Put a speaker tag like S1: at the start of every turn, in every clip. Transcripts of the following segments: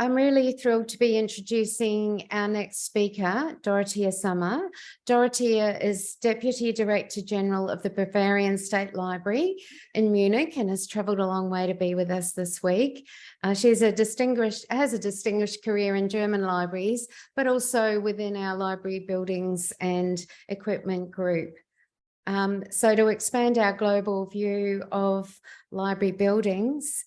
S1: I'm really thrilled to be introducing our next speaker, Dorothea Sommer. Dorothea is Deputy Director General of the Bavarian State Library in Munich and has travelled a long way to be with us this week. She has a distinguished career in German libraries, but also within our library buildings and equipment group. So to expand our global view of library buildings,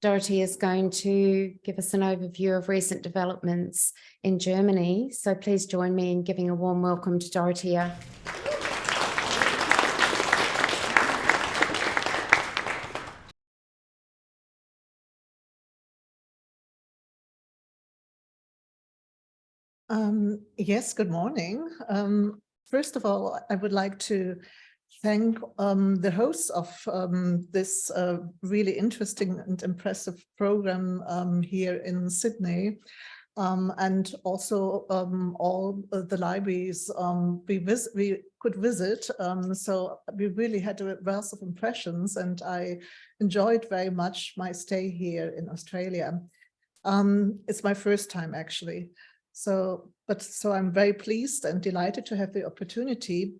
S1: Dorothea is going to give us an overview of recent developments in Germany. So please join me in giving a warm welcome to Dorothea.
S2: Yes, good morning. First of all, I would like to thank the hosts of this really interesting and impressive program here in Sydney, and also all the libraries we could visit. So we really had a wealth of impressions, and I enjoyed very much my stay here in Australia. It's my first time, actually. So I'm very pleased and delighted to have the opportunity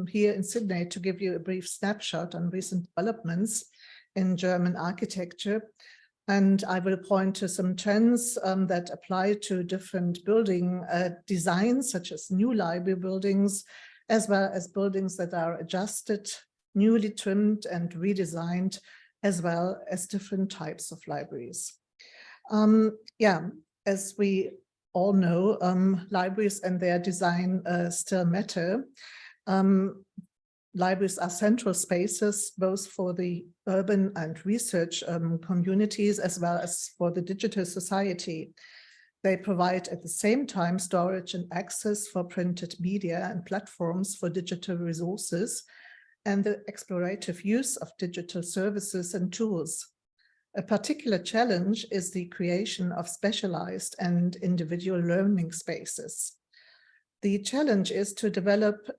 S2: here in Sydney to give you a brief snapshot on recent developments in German architecture. And I will point to some trends that apply to different building designs, such as new library buildings, as well as buildings that are adjusted, newly trimmed and redesigned, as well as different types of libraries. As we all know, libraries and their design still matter. Libraries are central spaces, both for the urban and research communities, as well as for the digital society. They provide at the same time storage and access for printed media and platforms for digital resources, and the explorative use of digital services and tools. A particular challenge is the creation of specialized and individual learning spaces. The challenge is to develop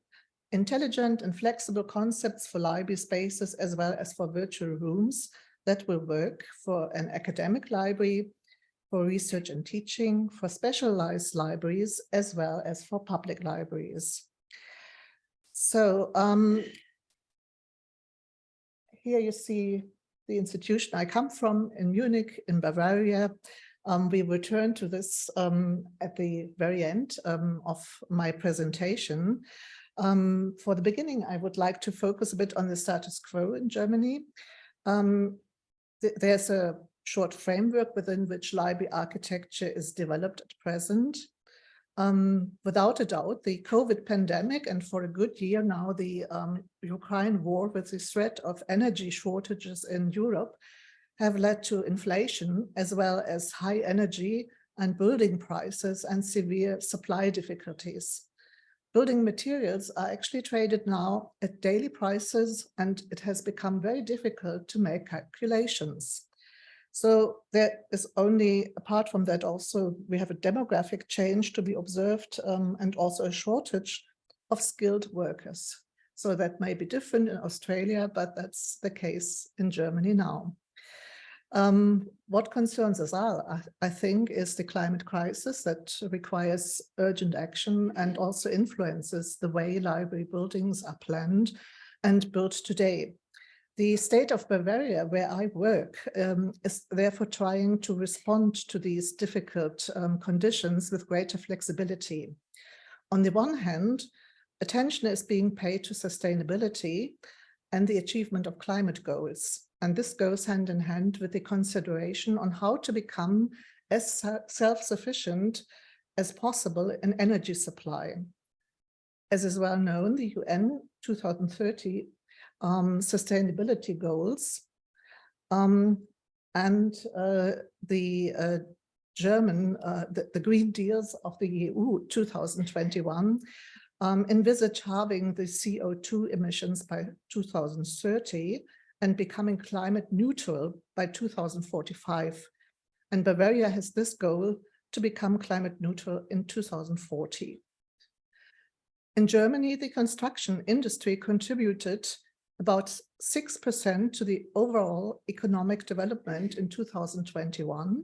S2: intelligent and flexible concepts for library spaces, as well as for virtual rooms that will work for an academic library, for research and teaching, for specialized libraries, as well as for public libraries. So here you see the institution I come from in Munich, in Bavaria. We will turn to this at the very end of my presentation. For the beginning, I would like to focus a bit on the status quo in Germany. There's a short framework within which library architecture is developed at present. Without a doubt, the COVID pandemic, and for a good year now, the Ukraine war with the threat of energy shortages in Europe, have led to inflation, as well as high energy and building prices and severe supply difficulties. Building materials are actually traded now at daily prices, and it has become very difficult to make calculations. So there is only, apart from that, also we have a demographic change to be observed, and also a shortage of skilled workers. So that may be different in Australia, but that's the case in Germany now. What concerns us all, I think, is the climate crisis that requires urgent action and also influences the way library buildings are planned and built today. The state of Bavaria, where I work, is therefore trying to respond to these difficult conditions with greater flexibility. On the one hand, attention is being paid to sustainability and the achievement of climate goals. And this goes hand in hand with the consideration on how to become as self-sufficient as possible in energy supply. As is well known, the UN 2030 sustainability goals and the German, the Green Deals of the EU 2021 envisage halving the CO2 emissions by 2030 and becoming climate neutral by 2045. And Bavaria has this goal to become climate neutral in 2040. In Germany, the construction industry contributed about 6% to the overall economic development in 2021.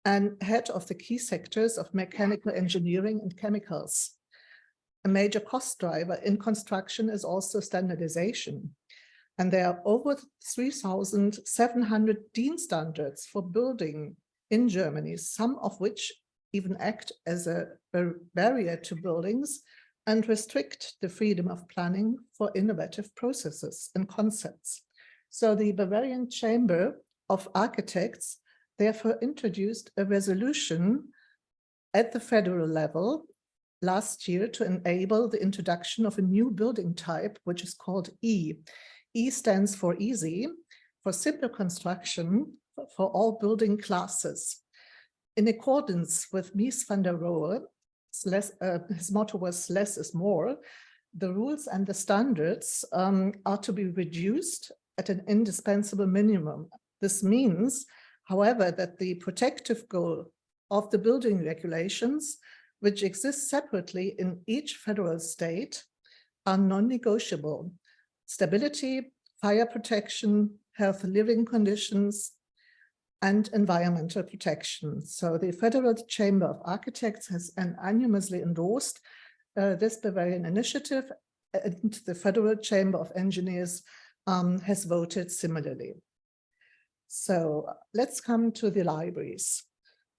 S2: and head of the key sectors of mechanical engineering and chemicals. A major cost driver in construction is also standardization. And there are over 3,700 DIN standards for building in Germany, some of which even act as a barrier to buildings and restrict the freedom of planning for innovative processes and concepts. So the Bavarian Chamber of Architects therefore introduced a resolution at the federal level last year to enable the introduction of a new building type, which is called E. E stands for easy, for simple construction for all building classes. In accordance with Mies van der Rohe, his motto was less is more, the rules and the standards are to be reduced at an indispensable minimum. This means, however, that the protective goal of the building regulations, which exist separately in each federal state, are non-negotiable. Stability, fire protection, healthy living conditions, and environmental protection. So the Federal Chamber of Architects has unanimously endorsed this Bavarian initiative, and the Federal Chamber of Engineers has voted similarly. So let's come to the libraries.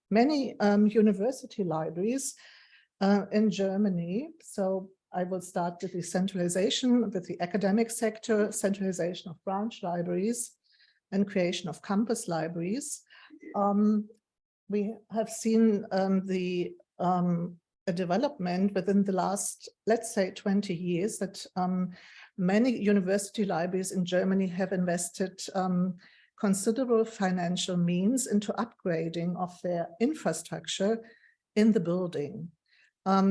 S2: Many university libraries in Germany, so I will start with the centralization with the academic sector, centralization of branch libraries, and creation of campus libraries. We have seen a development within the last, let's say, 20 years that many university libraries in Germany have invested considerable financial means into upgrading of their infrastructure in the building.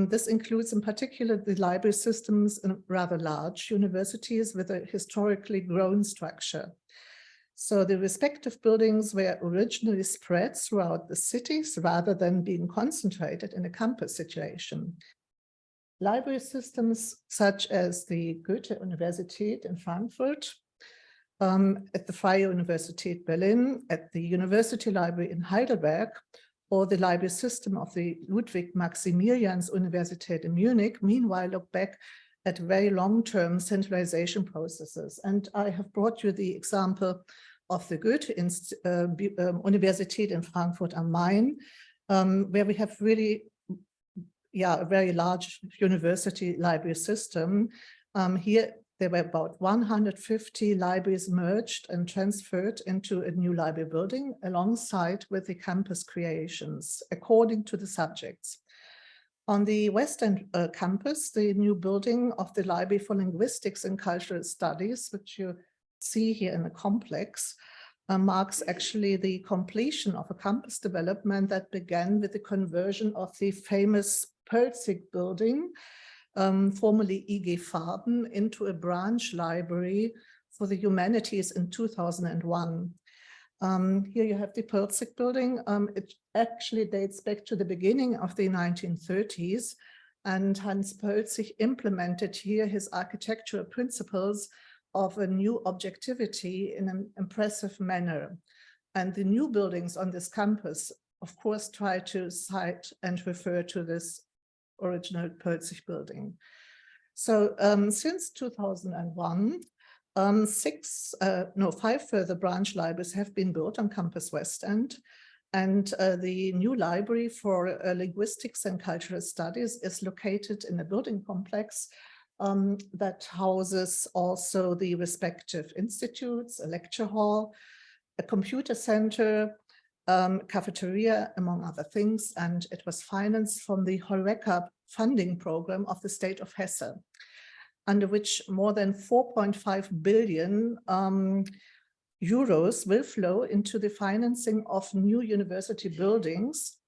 S2: This includes in particular the library systems in rather large universities with a historically grown structure. So the respective buildings were originally spread throughout the cities rather than being concentrated in a campus situation. Library systems such as the Goethe-Universität in Frankfurt, at the Freie Universität Berlin, at the University Library in Heidelberg, or the library system of the Ludwig-Maximilians-Universität in Munich, meanwhile look back at very long-term centralization processes. And I have brought you the example of the Goethe-Universität in Frankfurt am Main, where we have really, a very large university library system. Here, there were about 150 libraries merged and transferred into a new library building alongside with the campus creations, according to the subjects. On the Western campus, the new building of the Library for Linguistics and Cultural Studies, which you see here in the complex, marks actually the completion of a campus development that began with the conversion of the famous Pölzig building, formerly IG Farben, into a branch library for the humanities in 2001. Here you have the Pölzig building. It actually dates back to the beginning of the 1930s, and Hans Pölzig implemented here his architectural principles of a new objectivity in an impressive manner. And the new buildings on this campus, of course, try to cite and refer to this original Pölzig building. So since 2001, 5 further branch libraries have been built on Campus West End, and the new library for linguistics and cultural studies is located in a building complex that houses also the respective institutes, a lecture hall, a computer center, cafeteria, among other things, and it was financed from the HORECA funding program of the state of Hesse, under which more than 4.5 billion euros will flow into the financing of new university buildings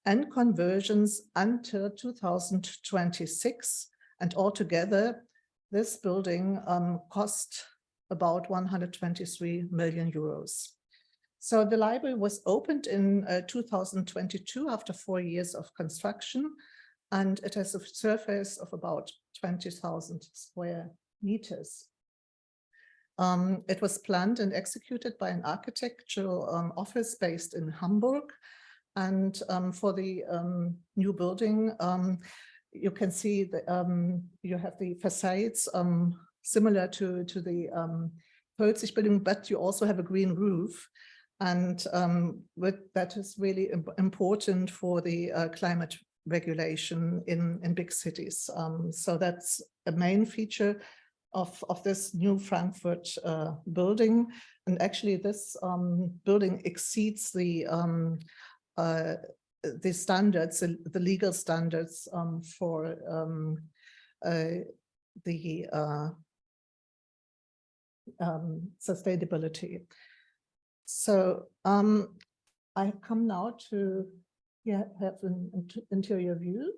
S2: and conversions until 2026. And altogether, this building cost about 123 million euros. So the library was opened in 2022 after 4 years of construction, and it has a surface of about 20,000 square meters. It was planned and executed by an architectural office based in Hamburg, And for the new building, you can see that you have the facades similar to the Pölzig building, but you also have a green roof. And that is really important for the climate regulation in big cities. So that's a main feature of this new Frankfurt building. And actually this building exceeds the standards, the legal standards for the sustainability. So I have come now to have an interior view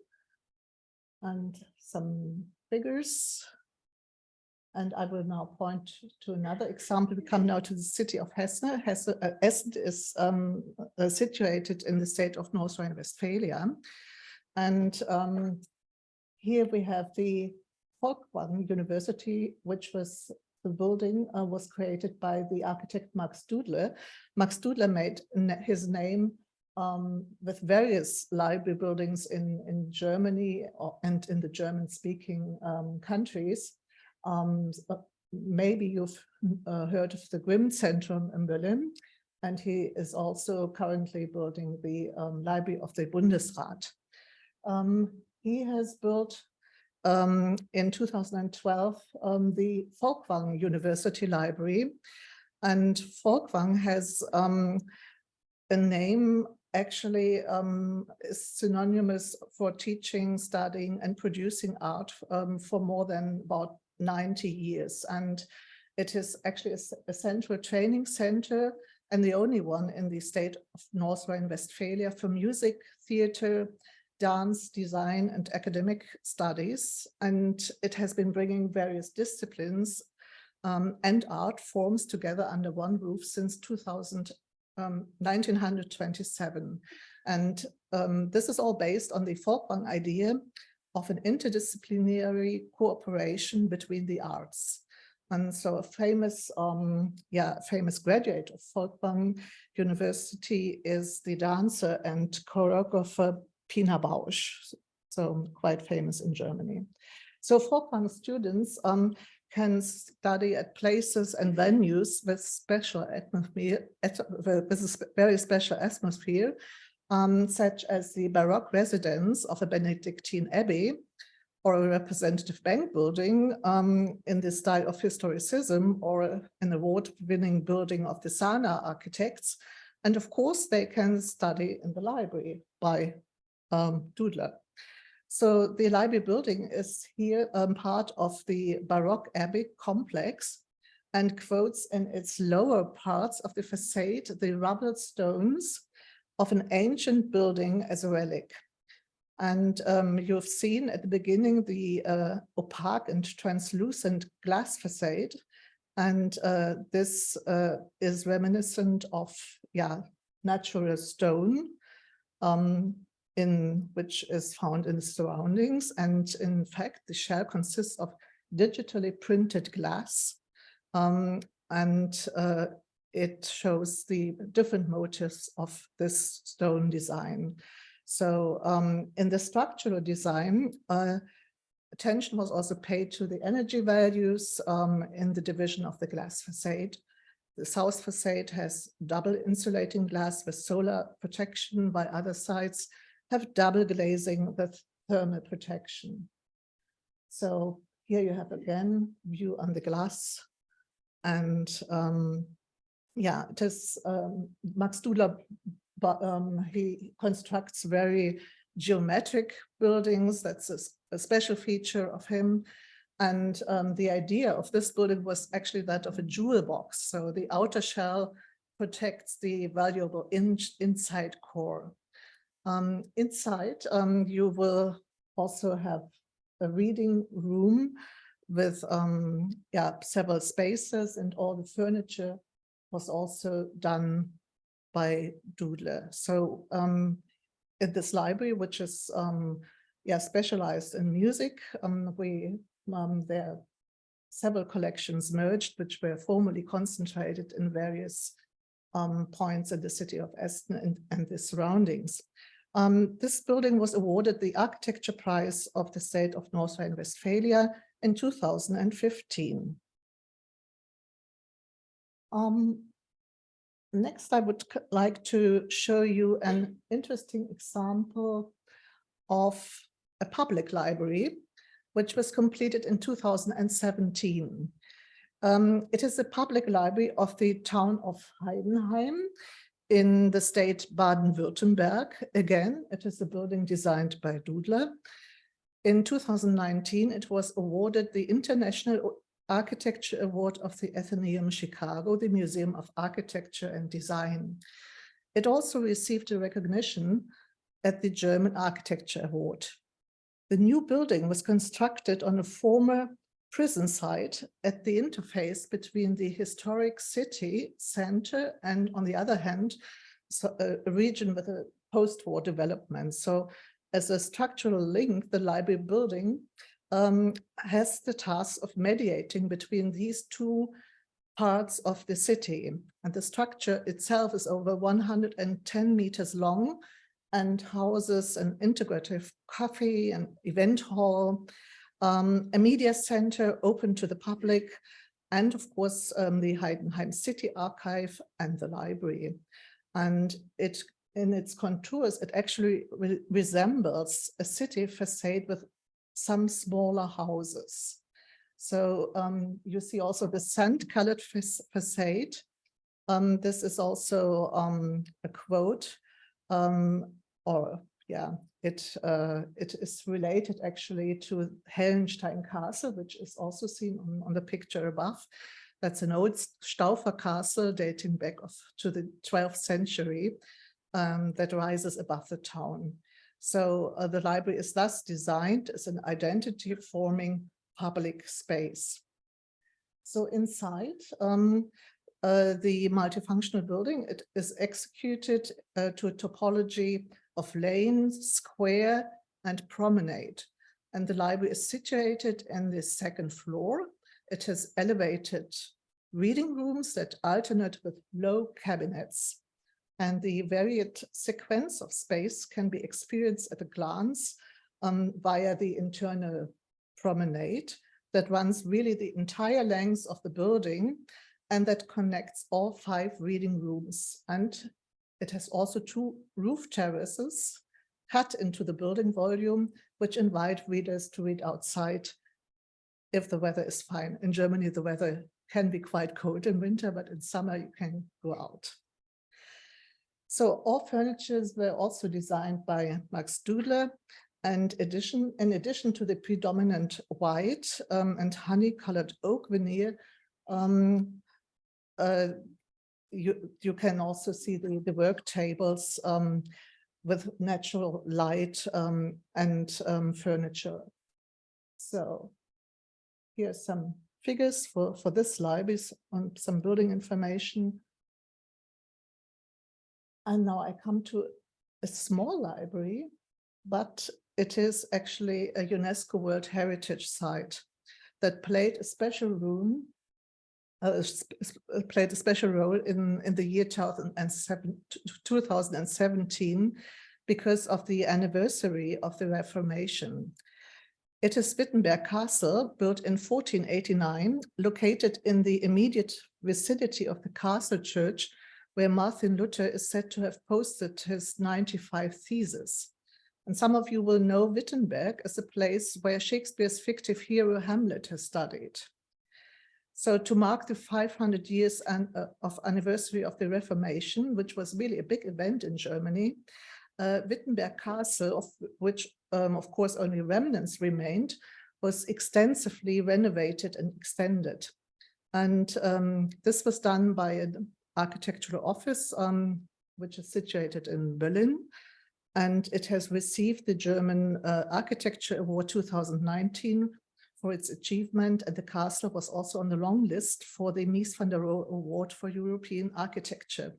S2: and some figures. And I will now point to another example. We come now to the city of Hesse. Essen is situated in the state of North Rhine-Westphalia. And here we have the Folkwang University, which was the building was created by the architect Max Dudler. Max Dudler made his name with various library buildings in Germany and in the German-speaking countries. Maybe you've heard of the Grimm Zentrum in Berlin, and he is also currently building the Library of the Bundesrat. He has built in 2012 the Folkwang University Library, and Folkwang has a name actually is synonymous for teaching, studying and producing art for more than about 90 years. And it is actually a central training center and the only one in the state of North Rhine-Westphalia for music, theater, dance, design and academic studies. And it has been bringing various disciplines and art forms together under one roof since 1927. And this is all based on the Folkwang idea of an interdisciplinary cooperation between the arts. And so a famous graduate of Folkwang University is the dancer and choreographer Pina Bausch, so quite famous in Germany. So Folkwang students can study at places and venues with special atmosphere, with a very special atmosphere, such as the Baroque residence of a Benedictine abbey or a representative bank building in the style of historicism, or an award-winning building of the Sana architects. And of course, they can study in the library by Dudler. So the library building is here part of the Baroque Abbey complex and quotes in its lower parts of the facade the rubble stones of an ancient building as a relic. And you've seen at the beginning the opaque and translucent glass facade. And this is reminiscent of natural stone, which is found in the surroundings. And in fact, the shell consists of digitally printed glass. It shows the different motifs of this stone design. So in the structural design, attention was also paid to the energy values in the division of the glass facade. The south facade has double insulating glass with solar protection, while other sides have double glazing with thermal protection. So here you have again view on the glass. And it is Max Dudler, but he constructs very geometric buildings. That's a special feature of him. And the idea of this building was actually that of a jewel box. So the outer shell protects the valuable inside core. Inside, you will also have a reading room with several spaces, and all the furniture was also done by Dudler. So in this library, which is specialized in music, there are several collections merged, which were formerly concentrated in various points in the city of Essen and the surroundings. This building was awarded the Architecture Prize of the state of North Rhine-Westphalia in 2015. Next, I would like to show you an interesting example of a public library, which was completed in 2017. It is a public library of the town of Heidenheim in the state Baden-Württemberg. Again, it is a building designed by Dudler. In 2019, it was awarded the International Architecture Award of the Athenaeum Chicago, the Museum of Architecture and Design. It also received a recognition at the German Architecture Award. The new building was constructed on a former prison site at the interface between the historic city center and, on the other hand, a region with a post-war development. So as a structural link, the library building has the task of mediating between these two parts of the city. And the structure itself is over 110 meters long and houses an integrative cafe and event hall, a media center open to the public, and of course, the Heidenheim City Archive and the library. And in its contours, it actually resembles a city facade with some smaller houses. So you see also the sand-colored facade. This is also a quote, it is related actually to Hellenstein Castle, which is also seen on the picture above. That's an old Staufer castle dating back to the 12th century that rises above the town. So the library is thus designed as an identity-forming public space. So inside the multifunctional building, it is executed to a topology of lanes, square, and promenade. And the library is situated in the second floor. It has elevated reading rooms that alternate with low cabinets. And the varied sequence of space can be experienced at a glance via the internal promenade that runs really the entire length of the building and that connects all 5 reading rooms. And it has also 2 roof terraces cut into the building volume, which invite readers to read outside if the weather is fine. In Germany, the weather can be quite cold in winter, but in summer you can go out. So all furnitures were also designed by Max Dudler, and in addition to the predominant white and honey-colored oak veneer, you can also see the work tables with natural light and furniture. So here's some figures for this library on some building information. And now I come to a small library, but it is actually a UNESCO World Heritage Site that played a special role in the year 2017 because of the anniversary of the Reformation. It is Wittenberg Castle, built in 1489, located in the immediate vicinity of the castle church, where Martin Luther is said to have posted his 95 Theses. And some of you will know Wittenberg as a place where Shakespeare's fictive hero Hamlet has studied. So to mark the 500 years of anniversary of the Reformation, which was really a big event in Germany, Wittenberg Castle, of which of course only remnants remained, was extensively renovated and extended. And this was done by an architectural office, which is situated in Berlin. And it has received the German Architecture Award 2019 for its achievement. And the castle was also on the long list for the Mies van der Rohe Award for European Architecture.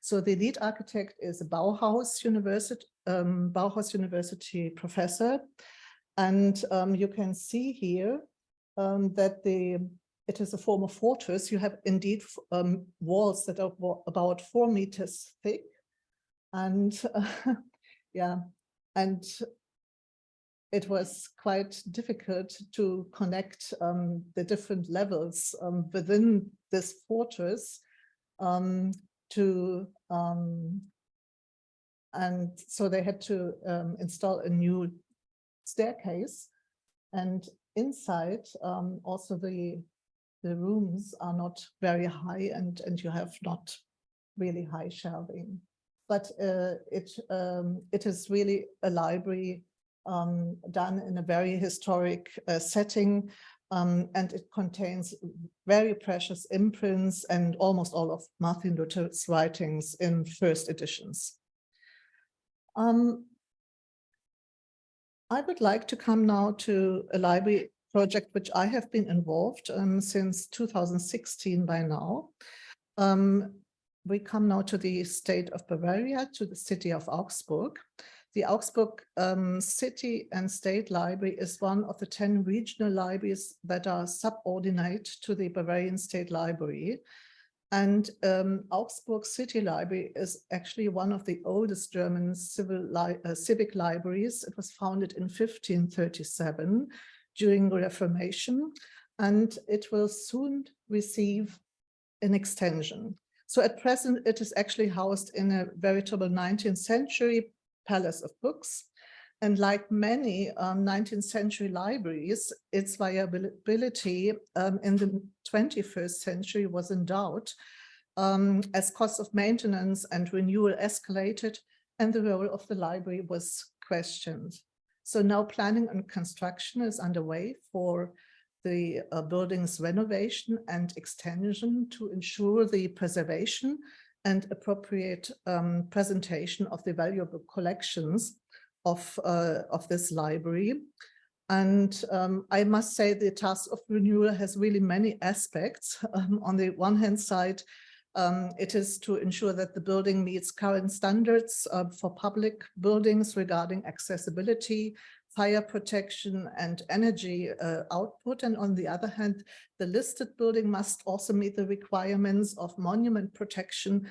S2: So the lead architect is a Bauhaus University professor. And you can see here that the it is a former fortress. You have indeed walls that are about 4 meters thick. And yeah, and it was quite difficult to connect the different levels within this fortress and so they had to install a new staircase, and inside also the rooms are not very high, and you have not really high shelving, but it is really a library done in a very historic setting, and it contains very precious imprints and almost all of Martin Luther's writings in first editions. I would like to come now to a library project which I have been involved since 2016 by now. We come now to the state of Bavaria, to the city of Augsburg. The Augsburg City and State Library is one of the 10 regional libraries that are subordinate to the Bavarian State Library. And Augsburg City Library is actually one of the oldest German civic libraries. It was founded in 1537 during the Reformation, and it will soon receive an extension. So at present, it is actually housed in a veritable 19th century palace of books. And like many 19th century libraries, its viability in the 21st century was in doubt as costs of maintenance and renewal escalated, and the role of the library was questioned. So now planning and construction is underway for the building's renovation and extension to ensure the preservation and appropriate presentation of the valuable collections of this library. And I must say the task of renewal has really many aspects. On the one hand side, it is to ensure that the building meets current standards for public buildings regarding accessibility, fire protection, and energy output. And on the other hand, the listed building must also meet the requirements of monument protection,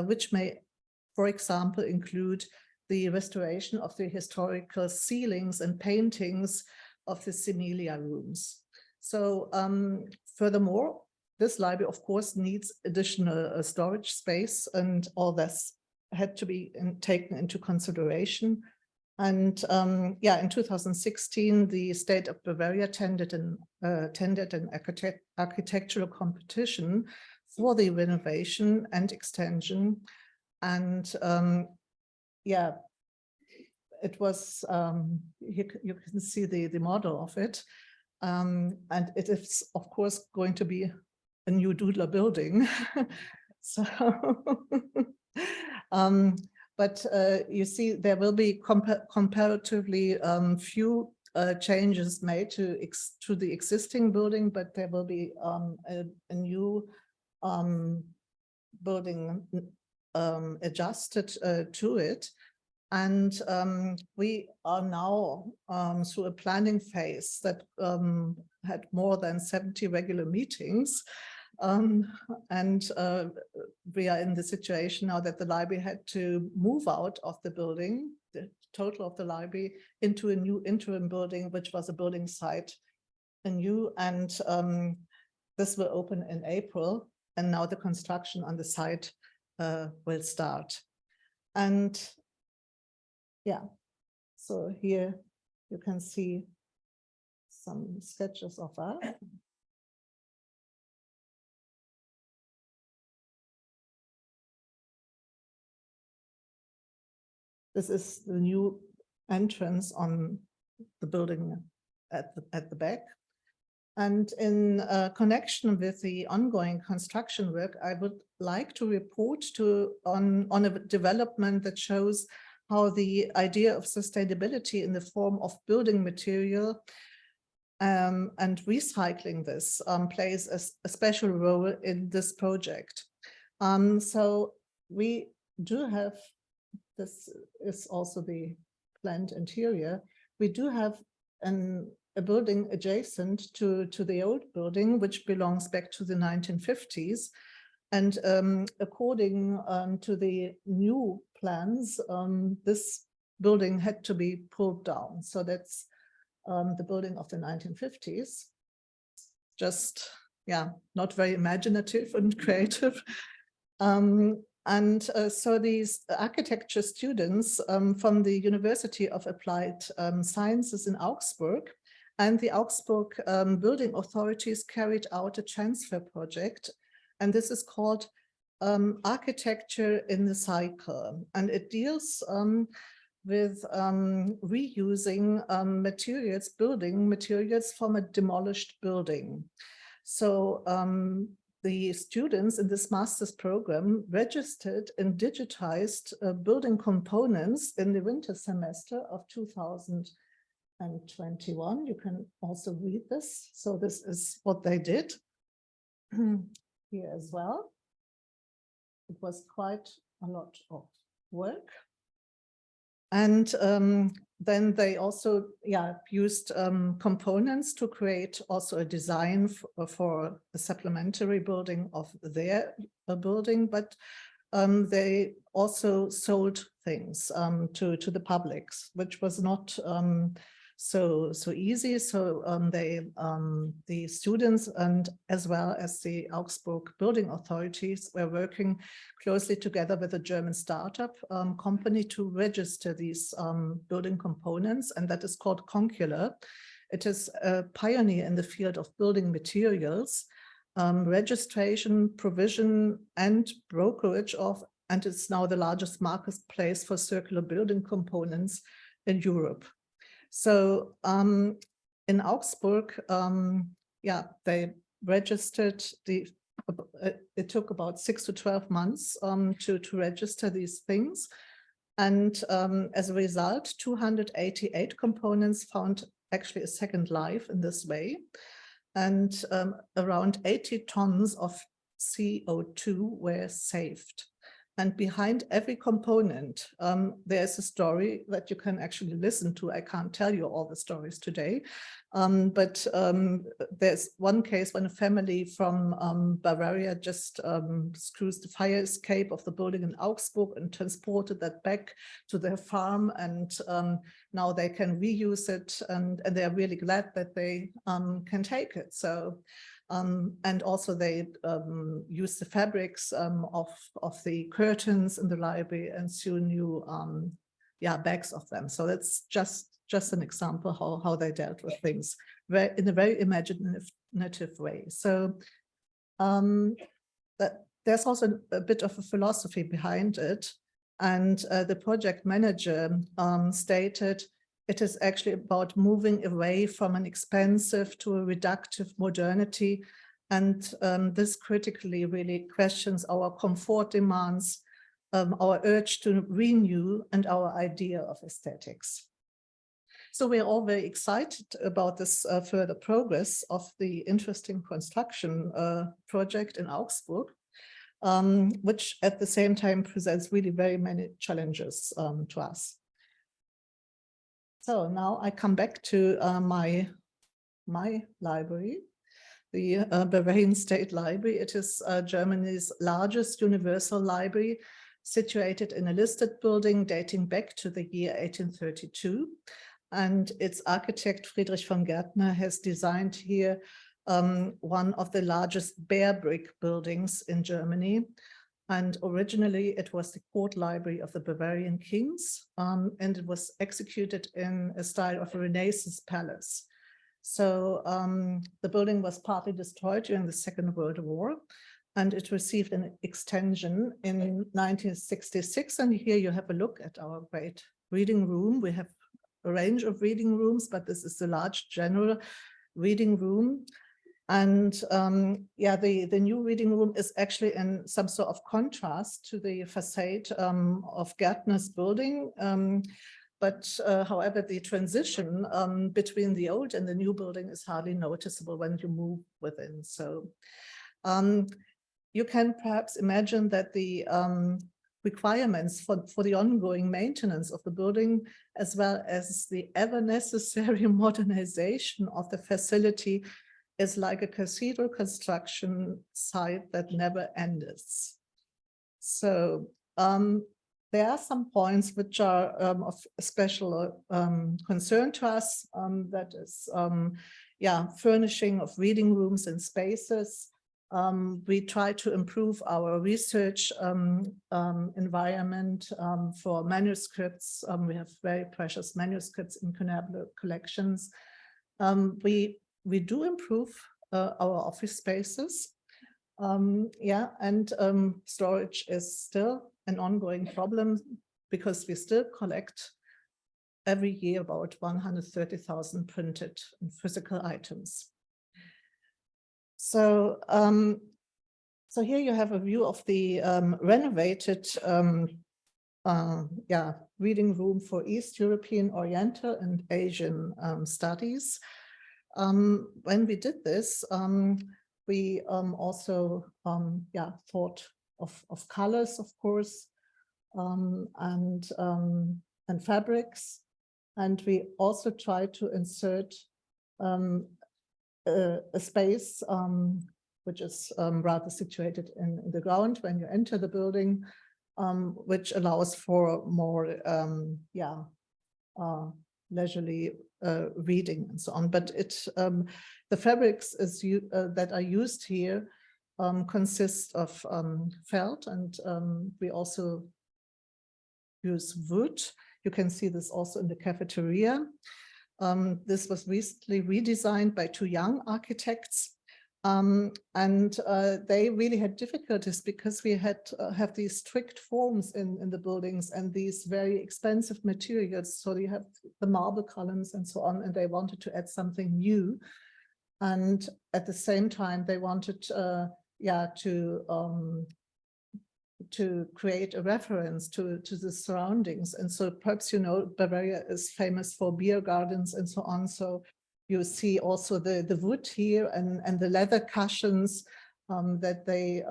S2: which may, for example, include the restoration of the historical ceilings and paintings of the similia rooms. So furthermore, this library, of course, needs additional storage space, and all this had to be taken into consideration. And yeah, in 2016, the state of Bavaria tendered an architectural competition for the renovation and extension. And yeah, it was, you can see the model of it. And it is, of course, going to be a new Doodler building. So, but you see, there will be comparatively few changes made to the existing building, but there will be a new building adjusted to it. And we are now through a planning phase that had more than 70 regular meetings. And we are in the situation now that the library had to move out of the building, the total of the library, into a new interim building, which was a building site anew. And this will open in April. And now the construction on the site will start. And yeah, so here you can see some sketches of that. This is the new entrance on the building at the back. And in connection with the ongoing construction work, I would like to report on a development that shows how the idea of sustainability in the form of building material and recycling this plays a special role in this project. So we do have, this is also the planned interior, we do have an a building adjacent to the old building, which belongs back to the 1950s. And according to the new plans, this building had to be pulled down. So that's the building of the 1950s. Just, yeah, not very imaginative and creative. So these architecture students from the University of Applied Sciences in Augsburg and the Augsburg building authorities carried out a transfer project. And this is called Architecture in the Cycle. And it deals with reusing materials, building materials from a demolished building. So the students in this master's program registered and digitized building components in the winter semester of 2021. You can also read this. So this is what they did here as well. It was quite a lot of work. And then they also used components to create also a design for a supplementary building of their building, but they also sold things to the public, which was not so easy. So the students and as well as the Augsburg building authorities were working closely together with a German startup company to register these building components, and that is called Concula. It is a pioneer in the field of building materials, registration, provision, and brokerage of, and it's now the largest marketplace for circular building components in Europe. So in Augsburg, they registered it took about 6 to 12 months to register these things. And as a result, 288 components found actually a second life in this way. And around 80 tons of CO2 were saved. And behind every component, there's a story that you can actually listen to. I can't tell you all the stories today, but there's one case when a family from Bavaria just screws the fire escape of the building in Augsburg and transported that back to their farm. And now they can reuse it, and they're really glad that they can take it. So. And also they use the fabrics of the curtains in the library and sew new bags of them. So that's just an example how they dealt with things in a very imaginative way. So there's also a bit of a philosophy behind it. And the project manager stated, it is actually about moving away from an expensive to a reductive modernity. And this critically really questions our comfort demands, our urge to renew, and our idea of aesthetics. So we're all very excited about this further progress of the interesting construction project in Augsburg, which at the same time presents really very many challenges to us. So now I come back to my library, the Bavarian State Library. It is Germany's largest universal library, situated in a listed building dating back to the year 1832. And its architect, Friedrich von Gärtner, has designed here one of the largest bare brick buildings in Germany. And originally it was the court library of the Bavarian kings, and it was executed in a style of a Renaissance palace. So the building was partly destroyed during the Second World War, and it received an extension in 1966. And here you have a look at our great reading room. We have a range of reading rooms, but this is the large general reading room. And the new reading room is actually in some sort of contrast to the facade of Gärtner's building. However, the transition between the old and the new building is hardly noticeable when you move within. So you can perhaps imagine that the requirements for the ongoing maintenance of the building, as well as the ever necessary modernization of the facility, is like a cathedral construction site that never ends. So there are some points which are of special concern to us. That is, furnishing of reading rooms and spaces. We try to improve our research environment for manuscripts. We have very precious manuscripts in Cunabler collections. We do improve our office spaces. Storage is still an ongoing problem because we still collect every year about 130,000 printed and physical items. So, so here you have a view of the renovated reading room for East European, Oriental, and Asian studies. When we did this, we also thought of colors, of course, and fabrics, and we also tried to insert a space which is rather situated in the ground when you enter the building, which allows for more leisurely reading and so on. But the fabrics that are used here consist of felt, and we also use wood. You can see this also in the cafeteria. This was recently redesigned by two young architects, and they really had difficulties because we had have these strict forms in the buildings and these very expensive materials. So you have the marble columns and so on, and they wanted to add something new. And at the same time, they wanted to create a reference to the surroundings. And so perhaps, you know, Bavaria is famous for beer gardens and so on. So you see also the wood here and the leather cushions that they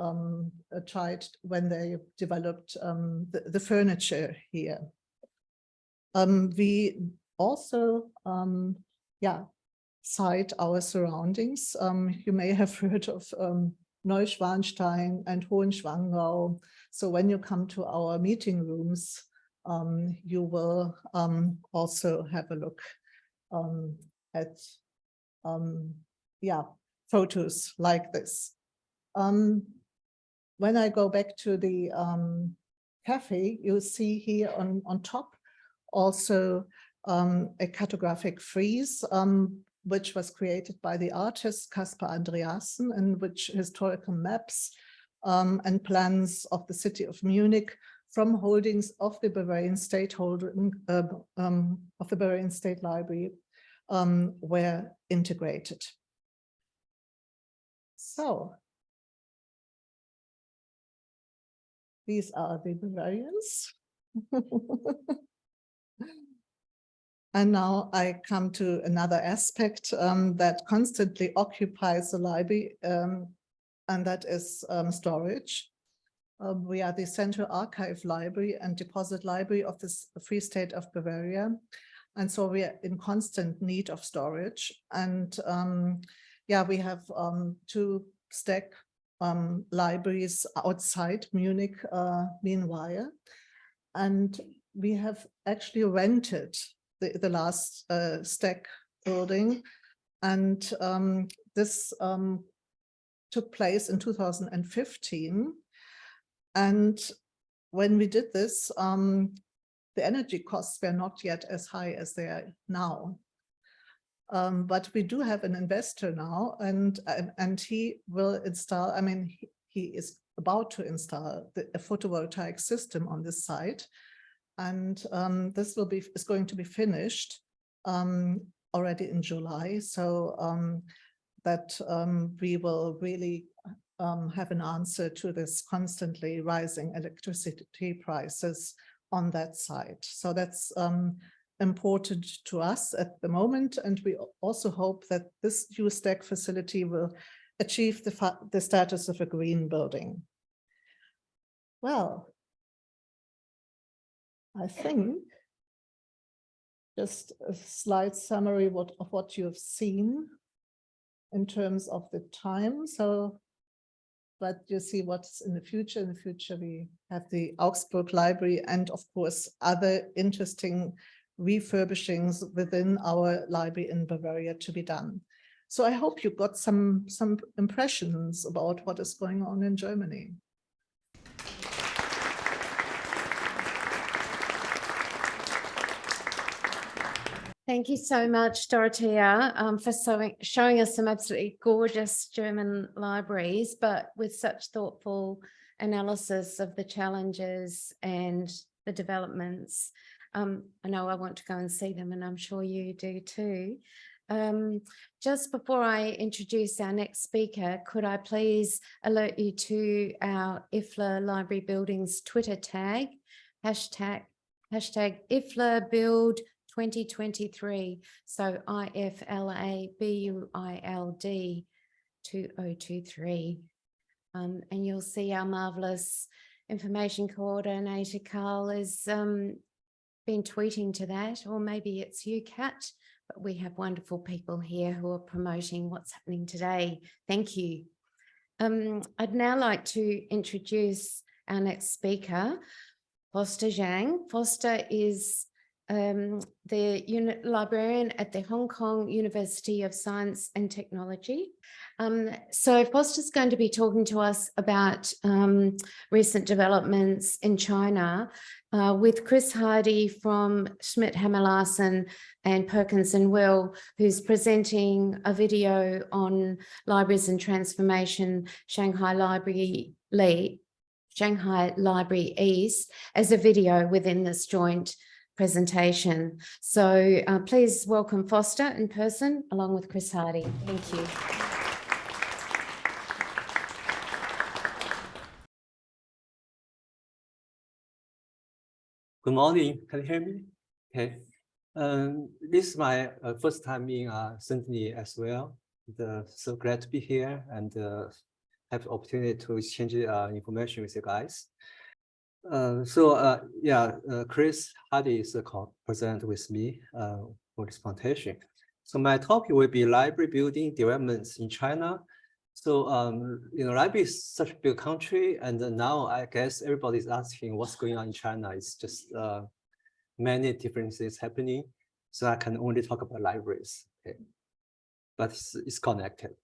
S2: tried when they developed the furniture here. We also, cite our surroundings. You may have heard of Neuschwanstein and Hohenschwangau. So when you come to our meeting rooms, you will also have a look at photos like this. When I go back to the cafe, you see here on top also a cartographic frieze, which was created by the artist Caspar Andreasen, in which historical maps and plans of the city of Munich from holdings of the Bavarian State of the Bavarian State Library were integrated. So these are the Bavarians. And now I come to another aspect that constantly occupies the library, and that is storage. We are the Central Archive Library and Deposit Library of the Free State of Bavaria. And so we are in constant need of storage. And we have two stack libraries outside Munich meanwhile. And we have actually rented the last stack building, and this took place in 2015. And when we did this, the energy costs were not yet as high as they are now. But we do have an investor now, and he will install, I mean, he is about to install a photovoltaic system on this site. And this is going to be finished already in July, so that we will really have an answer to this constantly rising electricity prices on that site. So that's important to us at the moment, and we also hope that this new stack facility will achieve the status of a green building. Well, I think just a slight summary of what you've seen in terms of the time. So, but you see what's in the future. In the future, we have the Augsburg Library and of course, other interesting refurbishings within our library in Bavaria to be done. So I hope you got some impressions about what is going on in Germany.
S1: Thank you so much, Dorothea, for showing us some absolutely gorgeous German libraries, but with such thoughtful analysis of the challenges and the developments. I know I want to go and see them, and I'm sure you do too. Just before I introduce our next speaker, could I please alert you to our IFLA Library Buildings Twitter tag, hashtag IFLA Build 2023, so IFLA BUILD 2023, and you'll see our marvelous information coordinator Carl has been tweeting to that, or maybe it's you, Kat, but we have wonderful people here who are promoting what's happening today. Thank you. I'd now like to introduce our next speaker, Foster Zhang. Foster is the librarian at the Hong Kong University of Science and Technology. So Foster's going to be talking to us about recent developments in China with Chris Hardy from Schmidt Hammer-Larsen and Perkins and Will, who's presenting a video on libraries and transformation, Shanghai Library East, as a video within this joint presentation. So please welcome Foster in person along with Chris Hardy. Thank you.
S3: Good morning. Can you hear me? Okay. This is my first time in Sydney as well. So glad to be here and have the opportunity to exchange information with you guys. Chris Hardy is present with me for this presentation. So my topic will be library building developments in China. So, library is such a big country, and now I guess everybody's asking what's going on in China. It's just many different things happening. So I can only talk about libraries, okay? But it's connected.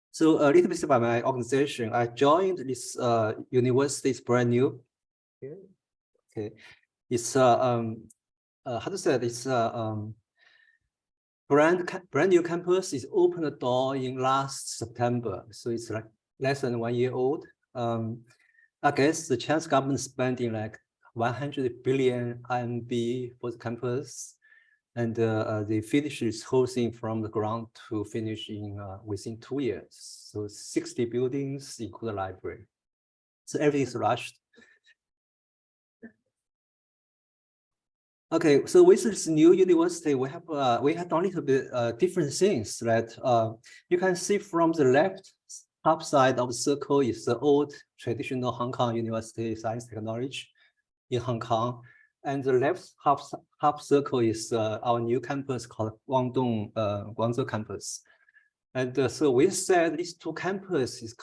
S3: So a little bit about my organization. I joined this university. It's brand new. Okay, it's how to say it? It's brand new campus. Is opened the door in last September, so it's like less than 1 year old. I guess the Chinese government spending like 100 billion RMB for the campus, and they finish this whole thing from the ground to finish in within 2 years. So 60 buildings, including the library. So everything is rushed. Okay, so with this new university, we have done a little bit different things that you can see from the left top side of the circle is the old traditional Hong Kong University Science Technology in Hong Kong, and the left half circle is our new campus called Guangzhou campus. And so we said these two campuses is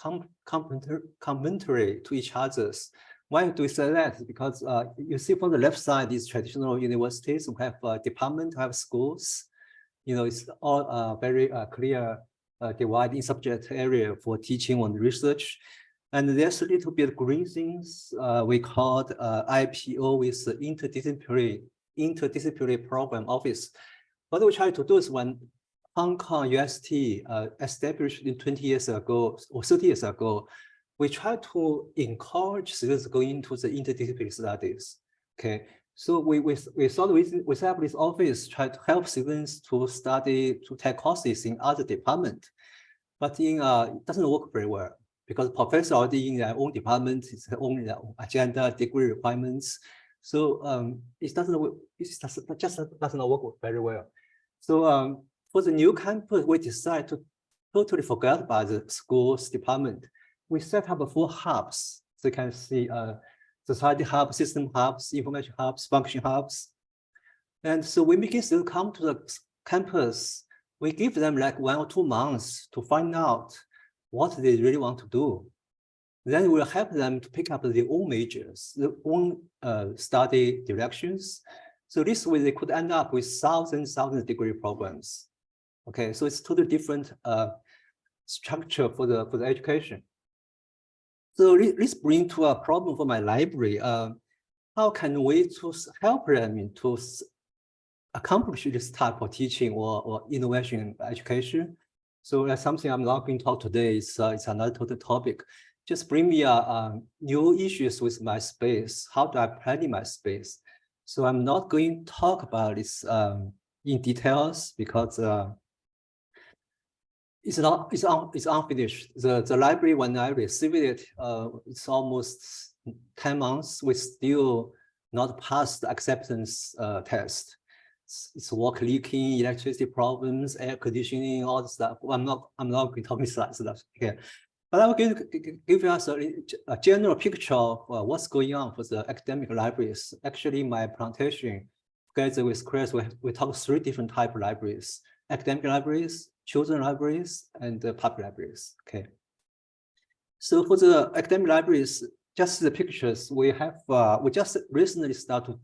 S3: complementary to each other's. Why do we say that? Because you see from the left side, these traditional universities, we have department, we have schools. It's all very clear dividing subject area for teaching and research. And there's a little bit of green things we called IPO with the interdisciplinary program office. What we try to do is when Hong Kong UST established in 20 years ago or 30 years ago, we try to encourage students going into the interdisciplinary studies. Okay, so we thought we set up this office, try to help students to study, to take courses in other departments, but it doesn't work very well because professors already in their own department, it's their own agenda, degree requirements. So it doesn't work very well. So for the new campus, we decided to totally forget about the school's department. We set up 4 hubs. So you can see society hubs, system hubs, information hubs, function hubs. And so when beginners to come to the campus, we give them like 1 or 2 months to find out what they really want to do. Then we'll help them to pick up their own majors, their own study directions. So this way they could end up with thousands degree programs. Okay, so it's totally different structure for the education. So this brings to a problem for my library. How can we to help them to accomplish this type of teaching or innovation in education? So that's something I'm not going to talk today. It's another total topic. Just bring me new issues with my space. How do I plan in my space? So I'm not going to talk about this in details because it's unfinished. The library, when I received it, it's almost 10 months. We still not passed the acceptance test. It's water leaking, electricity problems, air conditioning, all the stuff. I'm not going to talk about stuff. Okay. But I will give us a general picture of what's going on for the academic libraries. Actually, my presentation, together with Chris, we talk 3 different types of libraries: academic libraries, children libraries, and public libraries. Okay. So for the academic libraries, just the pictures we have. We just recently started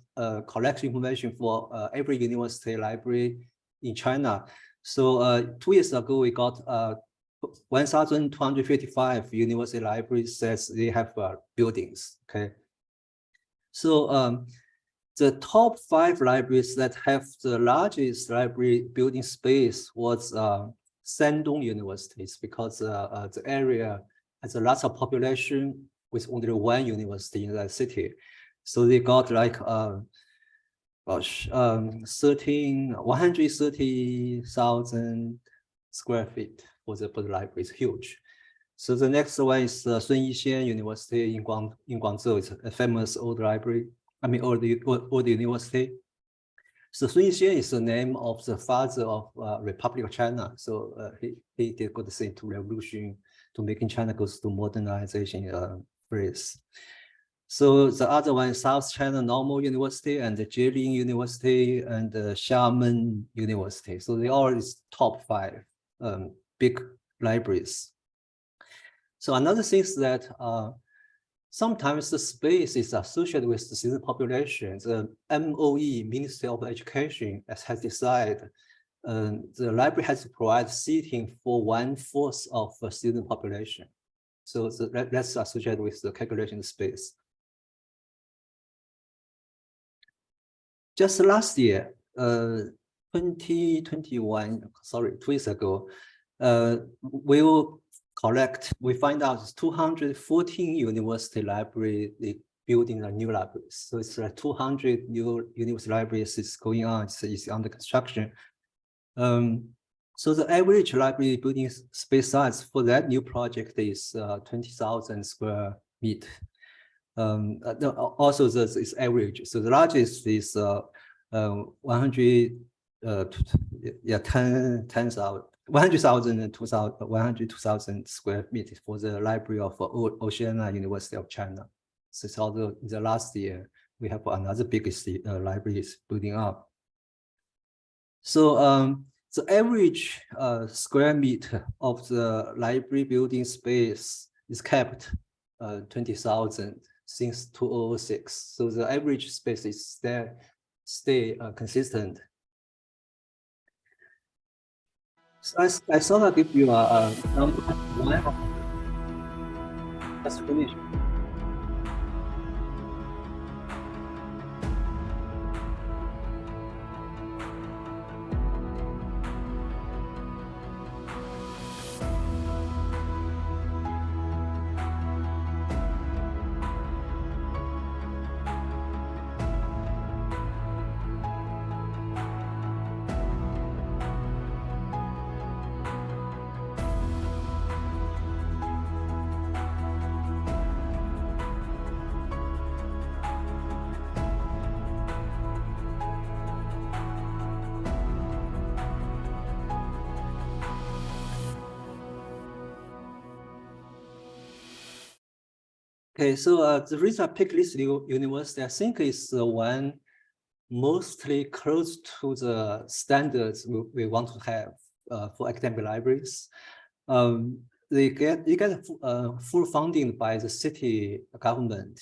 S3: collect information for every university library in China. So 2 years ago, we got 1,255 university libraries says they have buildings. Okay, so the top 5 libraries that have the largest library building space was Shandong universities, because the area has a lot of population with only 1 university in that city. So they got like 130,000 square feet for the library. Is huge. So the next one is Sun Yat-sen University in Guangzhou. It's a famous old library. I mean, old university. So Sun Yat-sen is the name of the father of Republic of China. So he did good thing to revolution, to making China goes to modernization phase. So the other one is South China Normal University and the Jilin University and the Xiamen University. So they all is top 5 big libraries. So another thing is that sometimes the space is associated with the student population. The MOE, Ministry of Education, has decided the library has to provide seating for 1/4 of the student population. So that's associated with the calculation space. Just last year, 2021, sorry, 2 years ago, we find out 214 university library building a new libraries. So it's like 200 new university libraries is going on, it's under construction. So the average library building space size for that new project is 20,000 square meters. Also this average. So the largest is 100,000 and 102,000 square meters for the library of Oceania University of China. So it's also in the last year, we have another biggest library is building up. So the average square meter of the library building space is kept 20,000 since 2006. So the average space is stay consistent. So I thought I'd give you a number one. Let's finish. Okay, so the reason I picked this university, I think is the one mostly close to the standards we want to have for academic libraries. You get full funding by the city government.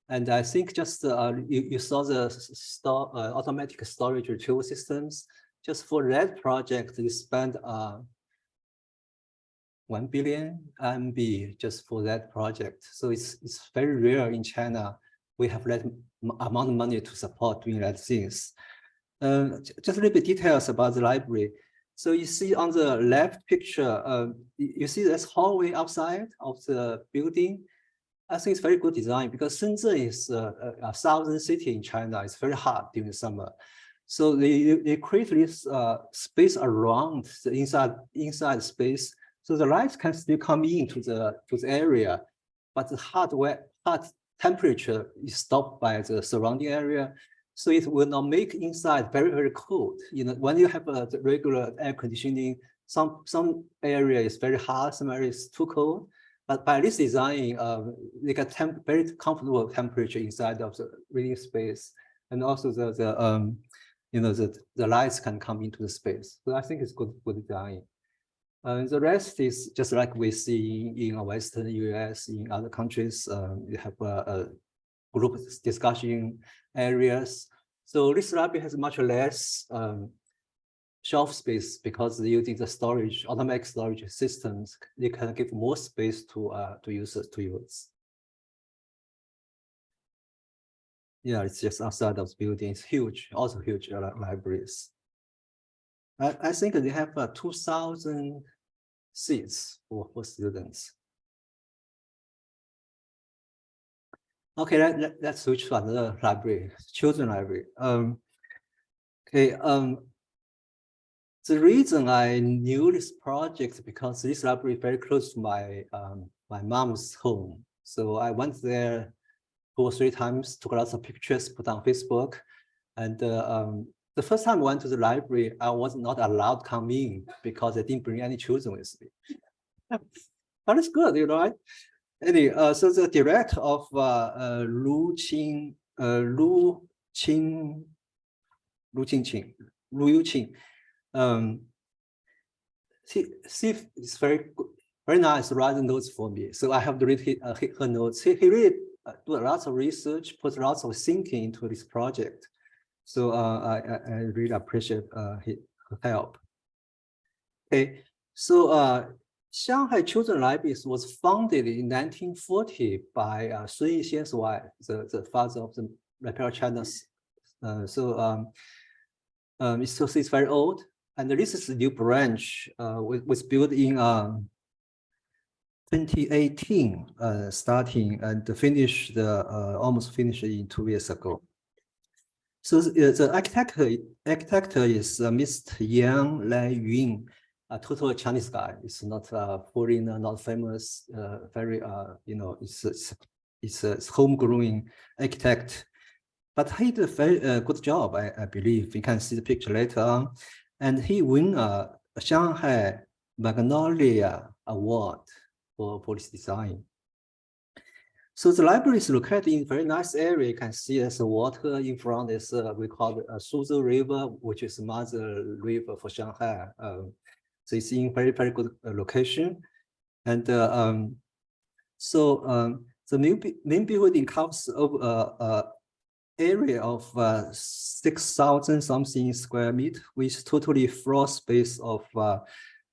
S3: And I think just you saw the automatic storage retrieval systems. Just for that project, they spent 1 billion RMB just for that project. So it's very rare in China. We have that amount of money to support doing that things. Just a little bit details about the library. So you see on the left picture, you see this hallway outside of the building. I think it's very good design because Shenzhen is a southern city in China. It's very hot during the summer. So they create this space around the inside space. So the light can still come into the area, but the hot temperature is stopped by the surrounding area. So it will not make inside very, very cold. You know, when you have the regular air conditioning, some area is very hot, some area is too cold. But by this design, they get very comfortable temperature inside of the reading space, and also the lights can come into the space. So I think it's good design. The rest is just like we see in Western US, in other countries. You have a group discussion areas. So this library has much less shelf space because they're using the storage, automatic storage systems. They can give more space to users to use. Yeah, it's just outside of the building. It's huge, also huge libraries. I think they have 2,000 seats for students. Okay, let's switch to another library, children's library. The reason I knew this project because this library is very close to my my mom's home. So I went there 2 or 3 times, took lots of pictures, put on Facebook, and the first time I went to the library, I was not allowed to come in because I didn't bring any children with me. But it's good, you know, right? Anyway, so the director of Lu Yuqing, she is very nice, writing notes for me. So I have to read her notes. He really do lots of research, puts lots of thinking into this project. So I really appreciate her help. Okay, so Shanghai Children's Library was founded in 1940 by Sun Yixin's wife, the father of the Imperial China. It's very old, and this is a new branch. Was built in 2018, starting and finished almost finished in 2 years ago. So the architect is Mr. Yang Laiyun, a total Chinese guy. It's not a foreigner, not famous. Very it's a homegrown architect. But he did a very good job, I believe. You can see the picture later on. And he won a Shanghai Magnolia Award for this design. So the library is located in a very nice area. You can see there's water in front. There's we call it Suzhou River, which is mother river for Shanghai. So it's in very, very good location. And the main building covers area of 6,000 something square meters, with totally floor space of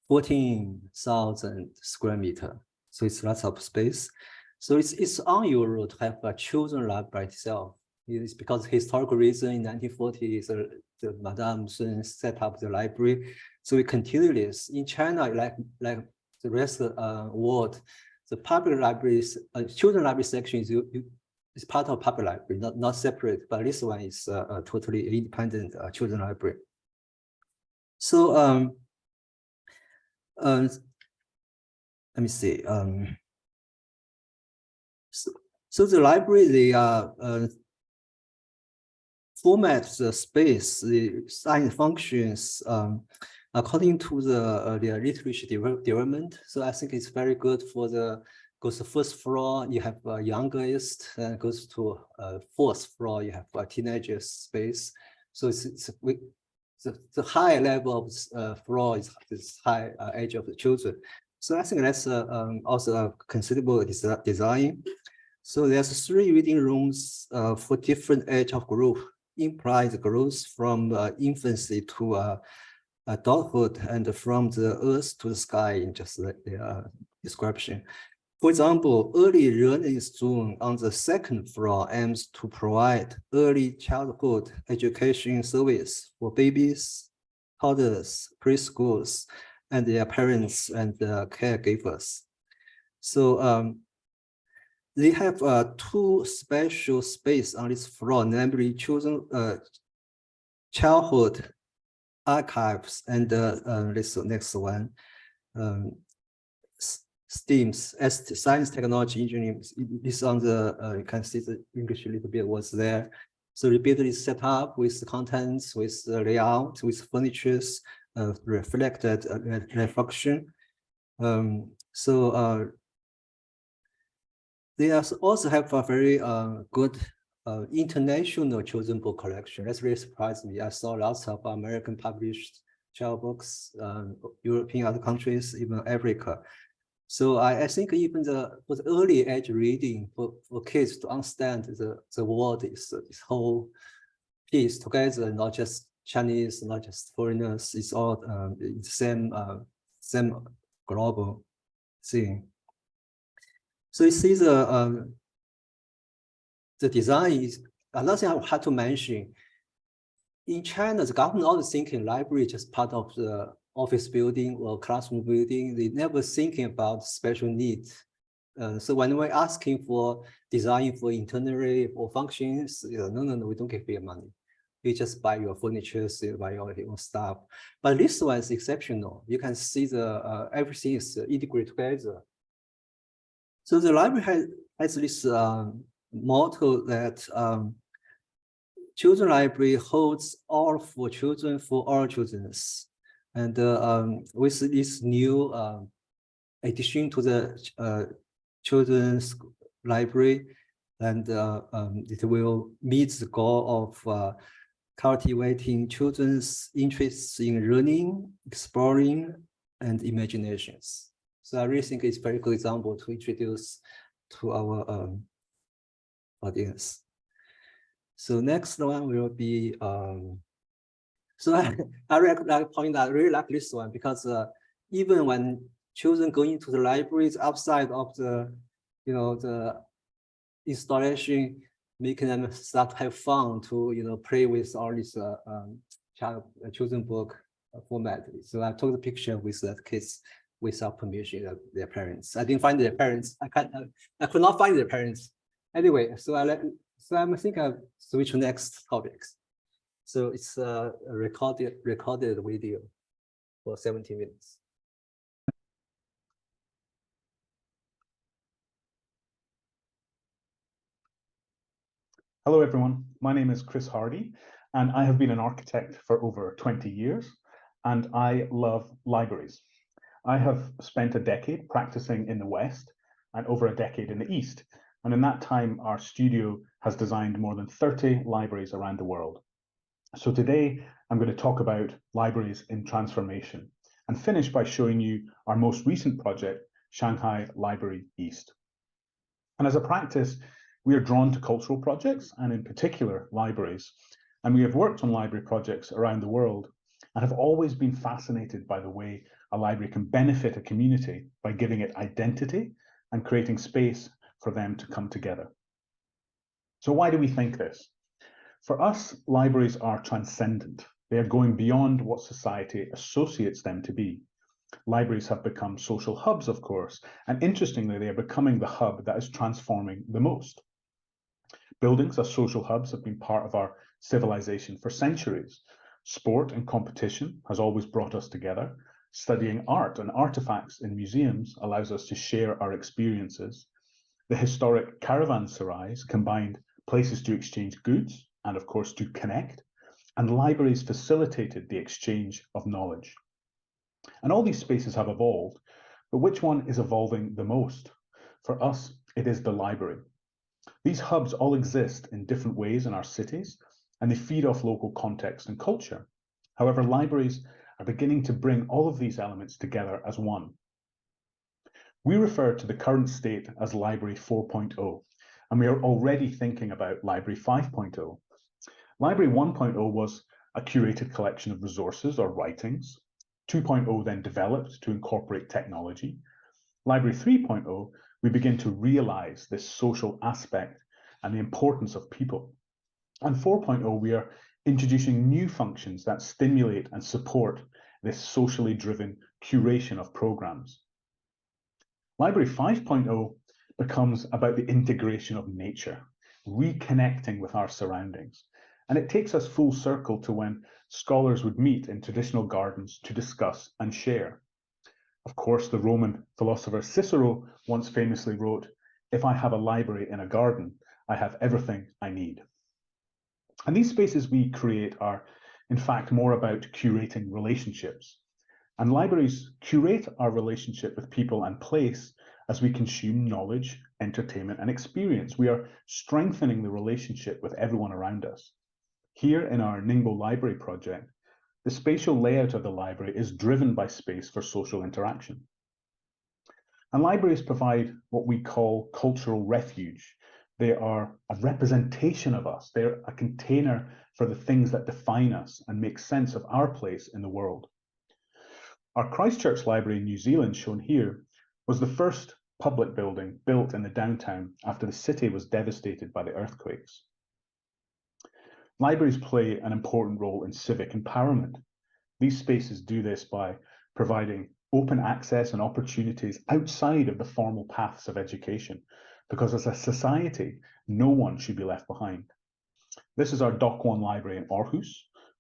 S3: 14,000 square meters. So it's lots of space. So it's unusual to have a children's library itself. It's because historical reason in 1940 the Madame Sun set up the library. So we continue this. In China, like the rest of the world, the public libraries, children's library section is part of public library, not separate, but this one is a totally independent children's library. So let me see. So the library, they format the space, the sign functions according to the literature development. So I think it's very good for the goes to first floor, you have youngest, and goes to fourth floor, you have a teenager space. So the high level of floor is high age of the children. So I think that's also a considerable design. So there's 3 reading rooms for different age of group, implied growth from infancy to adulthood, and from the earth to the sky in just the description. For example, early learning zone on the 2nd floor aims to provide early childhood education service for babies, toddlers, preschools, and their parents and caregivers. So they have 2 special space on this floor, namely childhood archives and this next one, STEAMs, science, technology, engineering. Is on the you can see the English a little bit was there. So the building is set up with the contents, with the layout, with furnitures, reflected reflection. They also have a very good international children book collection. That's really surprised me. I saw lots of American published child books, European, other countries, even Africa. So I think even for the early age reading for kids to understand the world is this whole piece together, not just Chinese, not just foreigners. It's all the same global thing. So you see the design is another thing I had to mention. In China, the government always thinking library is just part of the office building or classroom building. They never thinking about special needs. So when we're asking for design for internally or functions, no, we don't give you money. You just buy your furniture, you buy your own stuff. But this one is exceptional. You can see the everything is integrated together. So the library has this motto that children library holds all for children for all children. And with this new addition to the children's library, and it will meet the goal of cultivating children's interests in learning, exploring, and imaginations. So I really think it's a very good example to introduce to our audience. So next one will be, so I really like this one because even when children go into the libraries outside of the, the installation, making them start to have fun to, play with all this children book format. So I took the picture with the kids without permission of their parents. I didn't find their parents. I could not find their parents. Anyway, so I think I'll switch to next topics. So it's a recorded video for 17 minutes.
S4: Hello, everyone. My name is Chris Hardy, and I have been an architect for over 20 years, and I love libraries. I have spent a decade practicing in the West and over a decade in the East. And in that time, our studio has designed more than 30 libraries around the world. So today, I'm going to talk about libraries in transformation and finish by showing you our most recent project, Shanghai Library East. And as a practice, we are drawn to cultural projects and in particular libraries. And we have worked on library projects around the world and have always been fascinated by the way a library can benefit a community by giving it identity and creating space for them to come together. So why do we think this? For us, libraries are transcendent. They are going beyond what society associates them to be. Libraries have become social hubs, of course, and interestingly, they are becoming the hub that is transforming the most. Buildings as social hubs have been part of our civilization for centuries. Sport and competition has always brought us together. Studying art and artifacts in museums allows us to share our experiences. The historic caravanserais combined places to exchange goods and, of course, to connect. And libraries facilitated the exchange of knowledge. And all these spaces have evolved, but which one is evolving the most? For us, it is the library. These hubs all exist in different ways in our cities, and they feed off local context and culture. However, libraries are beginning to bring all of these elements together as one. We refer to the current state as Library 4.0, and we are already thinking about Library 5.0. Library 1.0 was a curated collection of resources or writings. 2.0 then developed to incorporate technology. Library 3.0, we begin to realize this social aspect and the importance of people. And 4.0, we are introducing new functions that stimulate and support this socially driven curation of programs. Library 5.0 becomes about the integration of nature, reconnecting with our surroundings. And it takes us full circle to when scholars would meet in traditional gardens to discuss and share. Of course, the Roman philosopher Cicero once famously wrote, "If I have a library in a garden, I have everything I need." And these spaces we create are, in fact, more about curating relationships. And libraries curate our relationship with people and place as we consume knowledge, entertainment, and experience. We are strengthening the relationship with everyone around us. Here in our Ningbo Library project, the spatial layout of the library is driven by space for social interaction. And libraries provide what we call cultural refuge. They are a representation of us. They're a container for the things that define us and make sense of our place in the world. Our Christchurch Library in New Zealand, shown here, was the first public building built in the downtown after the city was devastated by the earthquakes. Libraries play an important role in civic empowerment. These spaces do this by providing open access and opportunities outside of the formal paths of education, because as a society, no one should be left behind. This is our Dock One Library in Aarhus,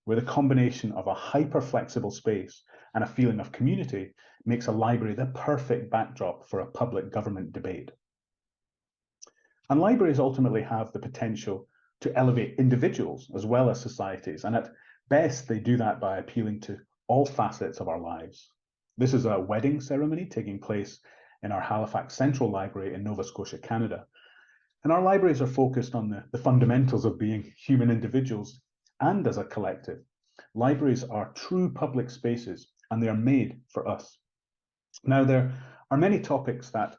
S4: where the combination of a hyper-flexible space and a feeling of community makes a library the perfect backdrop for a public government debate. And libraries ultimately have the potential to elevate individuals as well as societies, and at best they do that by appealing to all facets of our lives. This is a wedding ceremony taking place in our Halifax Central Library in Nova Scotia, Canada. And our libraries are focused on the fundamentals of being human individuals and as a collective. Libraries are true public spaces and they are made for us. Now, there are many topics that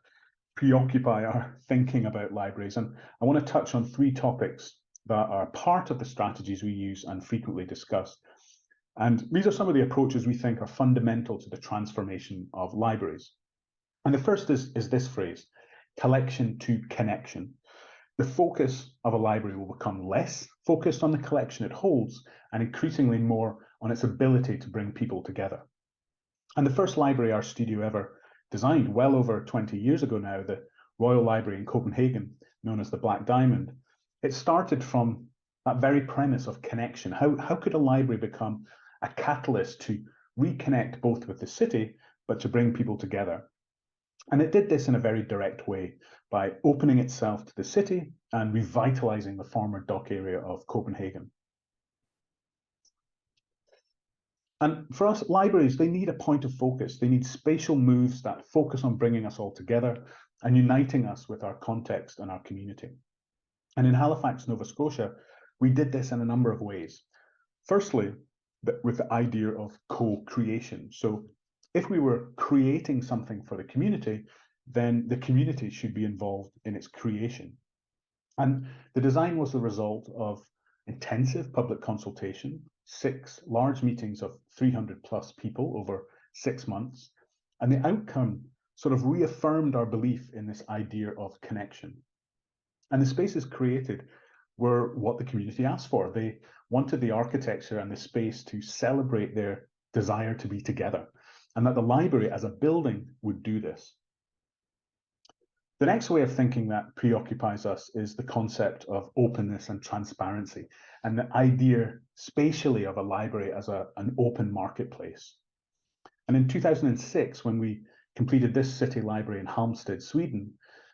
S4: preoccupy our thinking about libraries, and I want to touch on 3 topics that are part of the strategies we use and frequently discuss. And these are some of the approaches we think are fundamental to the transformation of libraries. And the first is this phrase, collection to connection. The focus of a library will become less focused on the collection it holds and increasingly more on its ability to bring people together. And the first library our studio ever designed, well over 20 years ago now, the Royal Library in Copenhagen, known as the Black Diamond, it started from that very premise of connection. How could a library become a catalyst to reconnect both with the city, but to bring people together? And it did this in a very direct way by opening itself to the city and revitalizing the former dock area of Copenhagen. And for us, libraries, they need a point of focus. They need spatial moves that focus on bringing us all together and uniting us with our context and our community. And in Halifax, Nova Scotia, we did this in a number of ways. Firstly, with the idea of co-creation. So if we were creating something for the community, then the community should be involved in its creation. And the design was the result of intensive public consultation, 6 large meetings of 300 plus people over 6 months. And the outcome sort of reaffirmed our belief in this idea of connection. And the spaces created were what the community asked for. They wanted the architecture and the space to celebrate their desire to be together, and that the library as a building would do this. The next way of thinking that preoccupies us is the concept of openness and transparency, and the idea spatially of a library as an open marketplace. And in 2006, when we completed this city library in Halmstad, Sweden,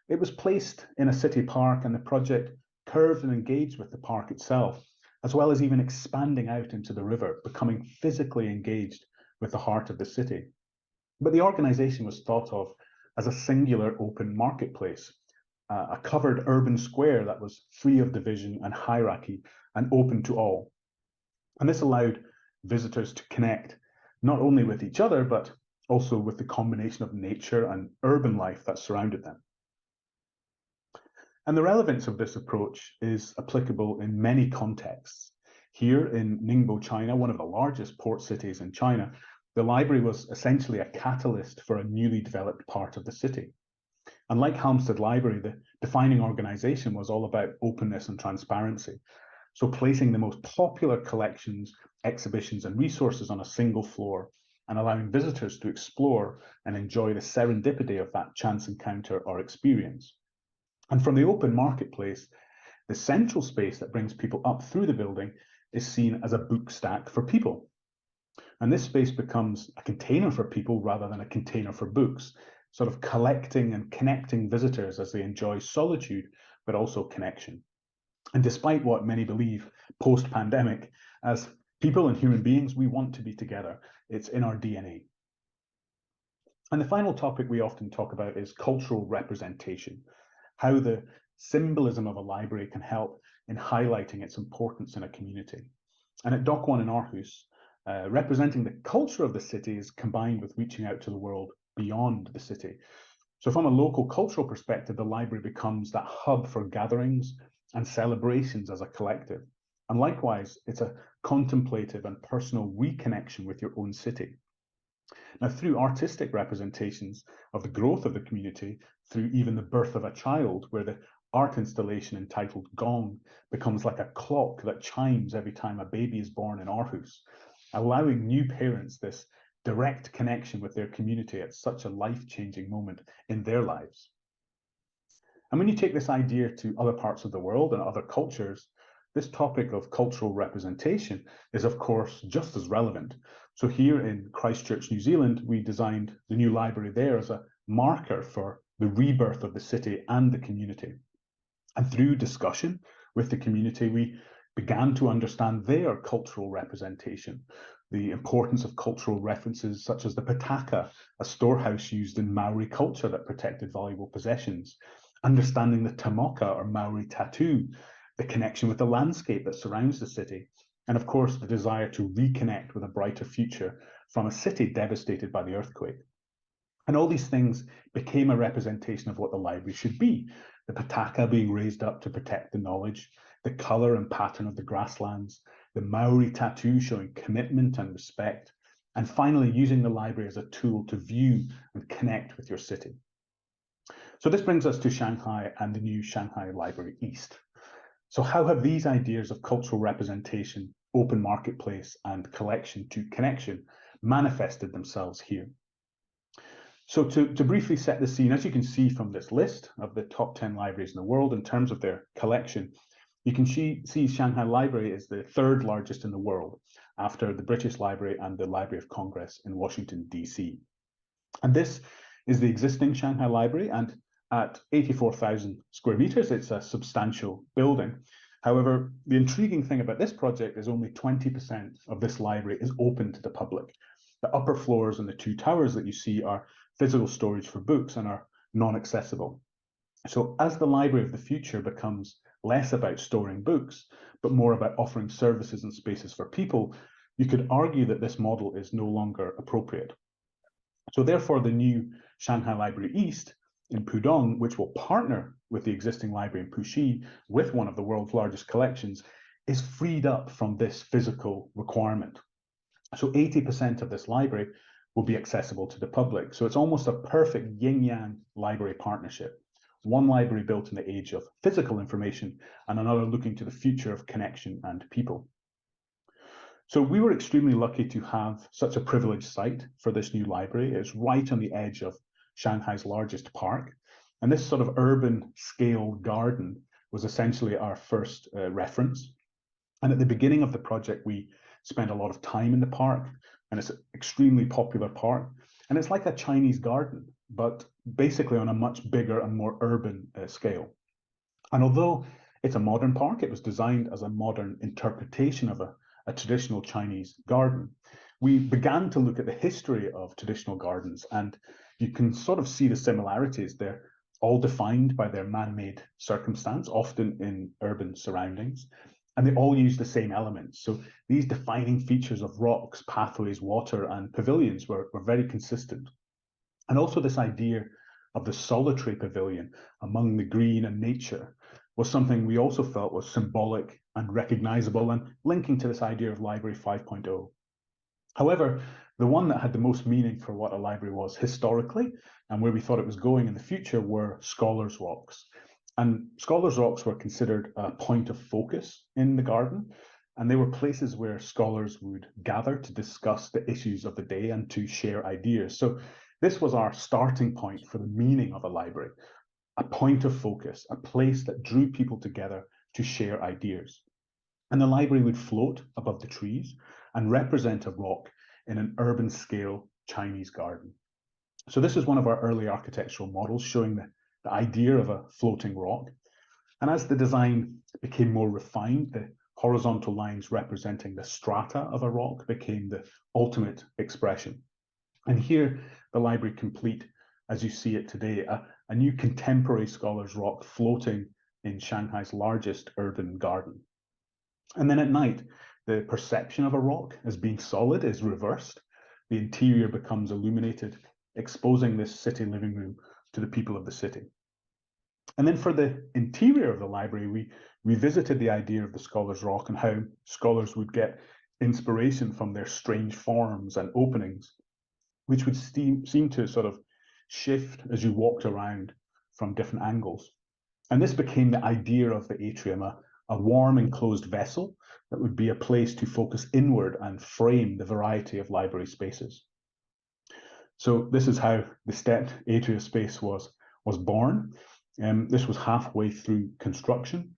S4: it was placed in a city park, and the project curved and engaged with the park itself, as well as even expanding out into the river, becoming physically engaged with the heart of the city. But the organization was thought of as a singular open marketplace, a covered urban square that was free of division and hierarchy and open to all. And this allowed visitors to connect not only with each other, but also with the combination of nature and urban life that surrounded them. And the relevance of this approach is applicable in many contexts. Here in Ningbo, China, one of the largest port cities in China, the library was essentially a catalyst for a newly developed part of the city. And like Halmstad Library, the defining organization was all about openness and transparency. So placing the most popular collections, exhibitions, and resources on a single floor and allowing visitors to explore and enjoy the serendipity of that chance encounter or experience. And from the open marketplace, the central space that brings people up through the building is seen as a book stack for people. And this space becomes a container for people rather than a container for books, sort of collecting and connecting visitors as they enjoy solitude, but also connection. And despite what many believe post-pandemic, as people and human beings, we want to be together. It's in our DNA. And the final topic we often talk about is cultural representation, how the symbolism of a library can help in highlighting its importance in a community. And at Dock One in Aarhus, representing the culture of the city is combined with reaching out to the world beyond the city. So from a local cultural perspective, the library becomes that hub for gatherings and celebrations as a collective. And likewise, it's a contemplative and personal reconnection with your own city. Now, through artistic representations of the growth of the community, through even the birth of a child, where the art installation entitled Gong becomes like a clock that chimes every time a baby is born in Aarhus, allowing new parents this direct connection with their community at such a life-changing moment in their lives. And when you take this idea to other parts of the world and other cultures, this topic of cultural representation is, of course, just as relevant. So here in Christchurch, New Zealand, we designed the new library there as a marker for the rebirth of the city and the community. And through discussion with the community, we began to understand their cultural representation, the importance of cultural references such as the pataka, a storehouse used in Maori culture that protected valuable possessions, understanding the tamoka or Maori tattoo, the connection with the landscape that surrounds the city, and of course, the desire to reconnect with a brighter future from a city devastated by the earthquake. And all these things became a representation of what the library should be, the pataka being raised up to protect the knowledge, the colour and pattern of the grasslands, the Maori tattoo showing commitment and respect, and finally using the library as a tool to view and connect with your city. So this brings us to Shanghai and the new Shanghai Library East. So how have these ideas of cultural representation, open marketplace, and collection to connection manifested themselves here? So to briefly set the scene, as you can see from this list of the top 10 libraries in the world in terms of their collection, you can see Shanghai Library is the third largest in the world after the British Library and the Library of Congress in Washington, DC. And this is the existing Shanghai Library, and at 84,000 square meters, it's a substantial building. However, the intriguing thing about this project is only 20% of this library is open to the public. The upper floors and the two towers that you see are physical storage for books and are non-accessible. So as the library of the future becomes less about storing books, but more about offering services and spaces for people, you could argue that this model is no longer appropriate. So therefore, the new Shanghai Library East in Pudong, which will partner with the existing library in Puxi with one of the world's largest collections, is freed up from this physical requirement. So 80% of this library will be accessible to the public. So it's almost a perfect yin-yang library partnership. One library built in the age of physical information and another looking to the future of connection and people. So we were extremely lucky to have such a privileged site for this new library. It's right on the edge of Shanghai's largest park. And this sort of urban scale garden was essentially our first reference. And at the beginning of the project, we spent a lot of time in the park, and it's an extremely popular park. And it's like a Chinese garden, but basically on a much bigger and more urban scale. And although it's a modern park, it was designed as a modern interpretation of a traditional Chinese garden. We began to look at the history of traditional gardens, and you can sort of see the similarities. They're all defined by their man-made circumstance, often in urban surroundings, and they all use the same elements. So these defining features of rocks, pathways, water, and pavilions were very consistent. And also this idea of the solitary pavilion among the green and nature was something we also felt was symbolic and recognizable and linking to this idea of Library 5.0. However, the one that had the most meaning for what a library was historically and where we thought it was going in the future were Scholars' Walks. And Scholars' Walks were considered a point of focus in the garden, and they were places where scholars would gather to discuss the issues of the day and to share ideas. So this was our starting point for the meaning of a library, a point of focus, a place that drew people together to share ideas. And the library would float above the trees and represent a rock in an urban scale Chinese garden. So this is one of our early architectural models showing the idea of a floating rock. And as the design became more refined, the horizontal lines representing the strata of a rock became the ultimate expression. And here, the library complete, as you see it today, a new contemporary Scholars' Rock floating in Shanghai's largest urban garden. And then at night, the perception of a rock as being solid is reversed. The interior becomes illuminated, exposing this city living room to the people of the city. And then for the interior of the library, we revisited the idea of the Scholars' Rock and how scholars would get inspiration from their strange forms and openings, which would seem to sort of shift as you walked around from different angles. And this became the idea of the atrium, a warm enclosed vessel that would be a place to focus inward and frame the variety of library spaces. So this is how the stepped atria space was born. This was halfway through construction.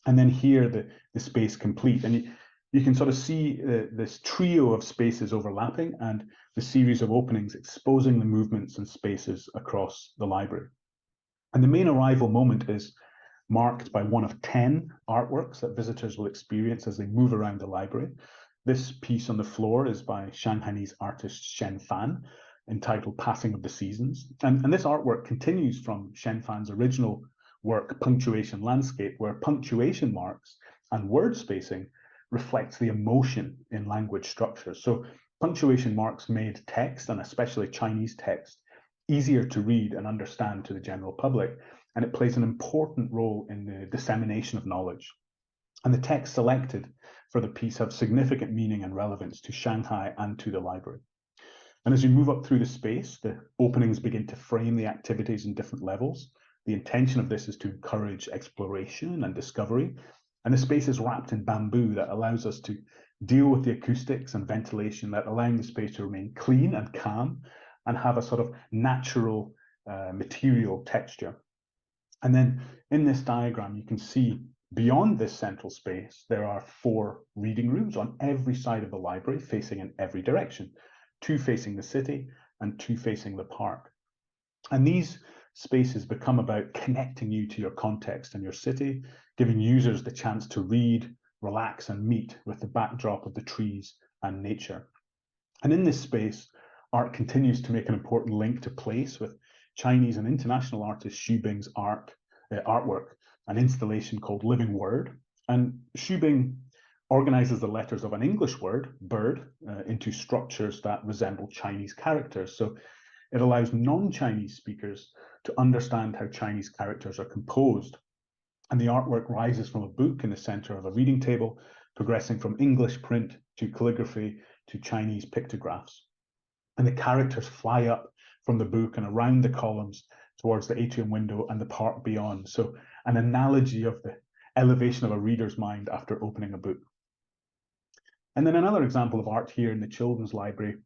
S4: And then here the space complete. And you can sort of see this trio of spaces overlapping and the series of openings exposing the movements and spaces across the library. And the main arrival moment is marked by one of 10 artworks that visitors will experience as they move around the library. This piece on the floor is by Shanghainese artist Shen Fan, entitled Passing of the Seasons. And this artwork continues from Shen Fan's original work, Punctuation Landscape, where punctuation marks and word spacing reflects the emotion in language structures. So punctuation marks made text, and especially Chinese text, easier to read and understand to the general public, and it plays an important role in the dissemination of knowledge. And the text selected for the piece have significant meaning and relevance to Shanghai and to the library. And as you move up through the space, the openings begin to frame the activities in different levels. The intention of this is to encourage exploration and discovery. And the space is wrapped in bamboo that allows us to deal with the acoustics and ventilation, that allowing the space to remain clean and calm and have a sort of natural material texture. And then in this diagram, you can see beyond this central space, there are 4 reading rooms on every side of the library, facing in every direction, 2 facing the city and 2 facing the park. And these spaces become about connecting you to your context and your city, giving users the chance to read, relax, and meet with the backdrop of the trees and nature. And in this space, art continues to make an important link to place, with Chinese and international artist Xu Bing's artwork, an installation called Living Word. And Xu Bing organizes the letters of an English word, bird, into structures that resemble Chinese characters. So it allows non-Chinese speakers to understand how Chinese characters are composed. And the artwork rises from a book in the center of a reading table, progressing from English print to calligraphy to Chinese pictographs. And the characters fly up from the book and around the columns towards the atrium window and the park beyond. So an analogy of the elevation of a reader's mind after opening a book. And then another example of art here in the Children's Library,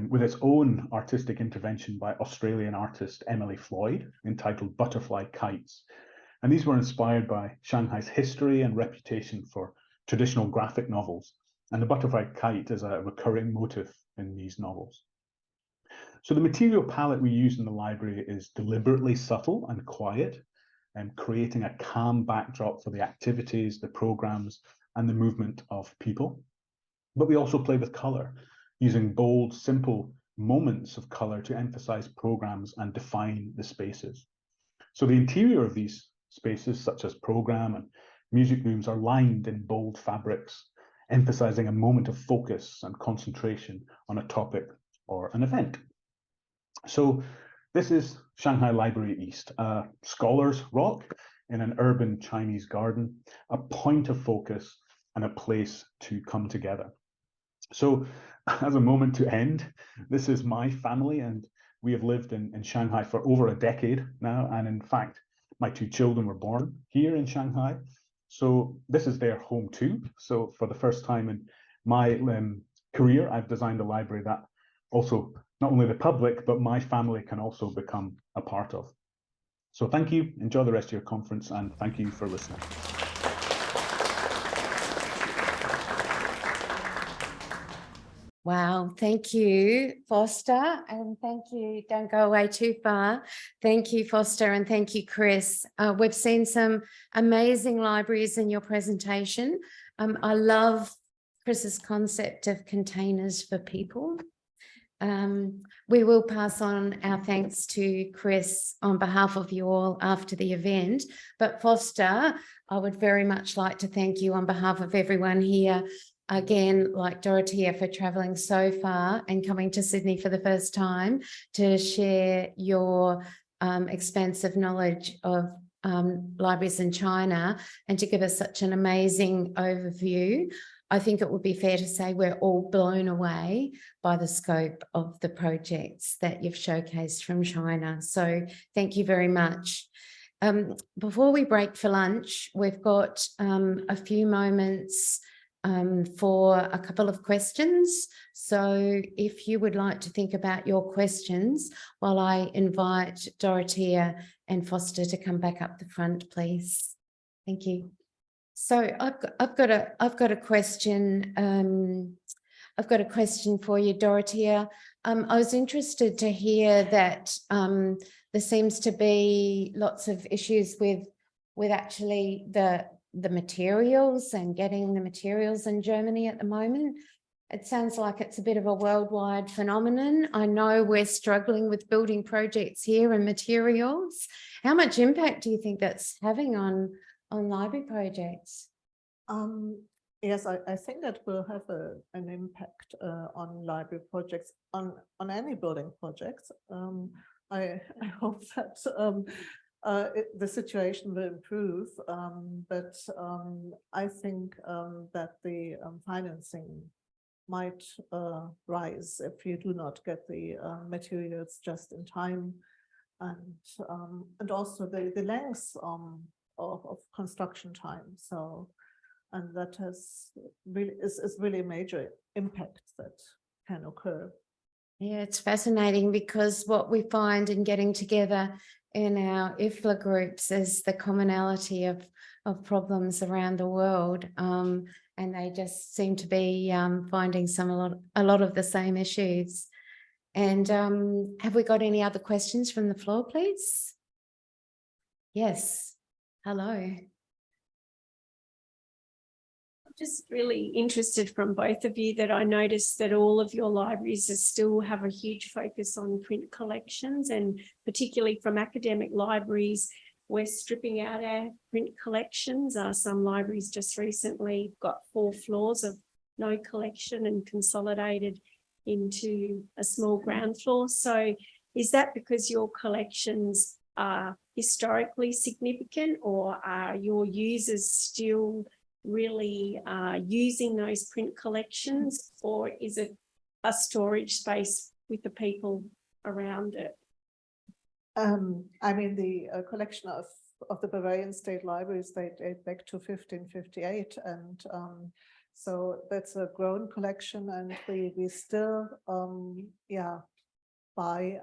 S4: with its own artistic intervention by Australian artist Emily Floyd, entitled Butterfly Kites. And these were inspired by Shanghai's history and reputation for traditional graphic novels. And the butterfly kite is a recurring motif in these novels. So the material palette we use in the library is deliberately subtle and quiet, and creating a calm backdrop for the activities, the programs, and the movement of people. But we also play with color, using bold, simple moments of color to emphasize programs and define the spaces. So the interior of these spaces, such as program and music rooms, are lined in bold fabrics, emphasizing a moment of focus and concentration on a topic or an event. So this is Shanghai Library East, a scholar's rock in an urban Chinese garden, a point of focus and a place to come together. So as a moment to end, this is my family, and we have lived in Shanghai for over a decade now. And in fact, my two children were born here in Shanghai. So this is their home too. So for the first time in my career, I've designed a library that also not only the public, but my family can also become a part of. So thank you, enjoy the rest of your conference, and thank you for listening.
S1: Wow, thank you, Foster, and thank you, don't go away too far. Thank you, Foster, and thank you, Chris. We've seen some amazing libraries in your presentation. I love Chris's concept of containers for people. We will pass on our thanks to Chris on behalf of you all after the event, but Foster, I would very much like to thank you on behalf of everyone here. Again, like Dorothea, for travelling so far and coming to Sydney for the first time to share your expansive knowledge of libraries in China and to give us such an amazing overview. I think it would be fair to say we're all blown away by the scope of the projects that you've showcased from China. So thank you very much. Before we break for lunch, we've got a few moments for a couple of questions. So if you would like to think about your questions while I invite Dorothea and Foster to come back up the front, please. Thank you. So I've got a question. I've got a question for you, Dorothea. I was interested to hear that there seems to be lots of issues with actually the materials and getting the materials in Germany at the moment. It sounds like it's a bit of a worldwide phenomenon. I know we're struggling with building projects here and materials. How much impact do you think that's having on library projects?
S2: Yes, I think that will have an impact on library projects, on any building projects. I hope that the situation will improve, but I think that the financing might rise if you do not get the materials just in time, and also the length of construction time. So, and that is really a major impact that can occur.
S1: Yeah, it's fascinating because what we find in getting together in our IFLA groups is the commonality of problems around the world, and they just seem to be finding a lot of the same issues. And have we got any other questions from the floor, please? Yes. Hello.
S5: Just really interested from both of you that I noticed that all of your libraries still have a huge focus on print collections, and particularly from academic libraries, we're stripping out our print collections. Some libraries just recently got 4 floors of no collection and consolidated into a small ground floor. So is that because your collections are historically significant, or are your users still really using those print collections, or is it a storage space with the people around it?
S2: I mean, the collection of the Bavarian State Libraries, they date back to 1558, and so that's a grown collection, and we still buy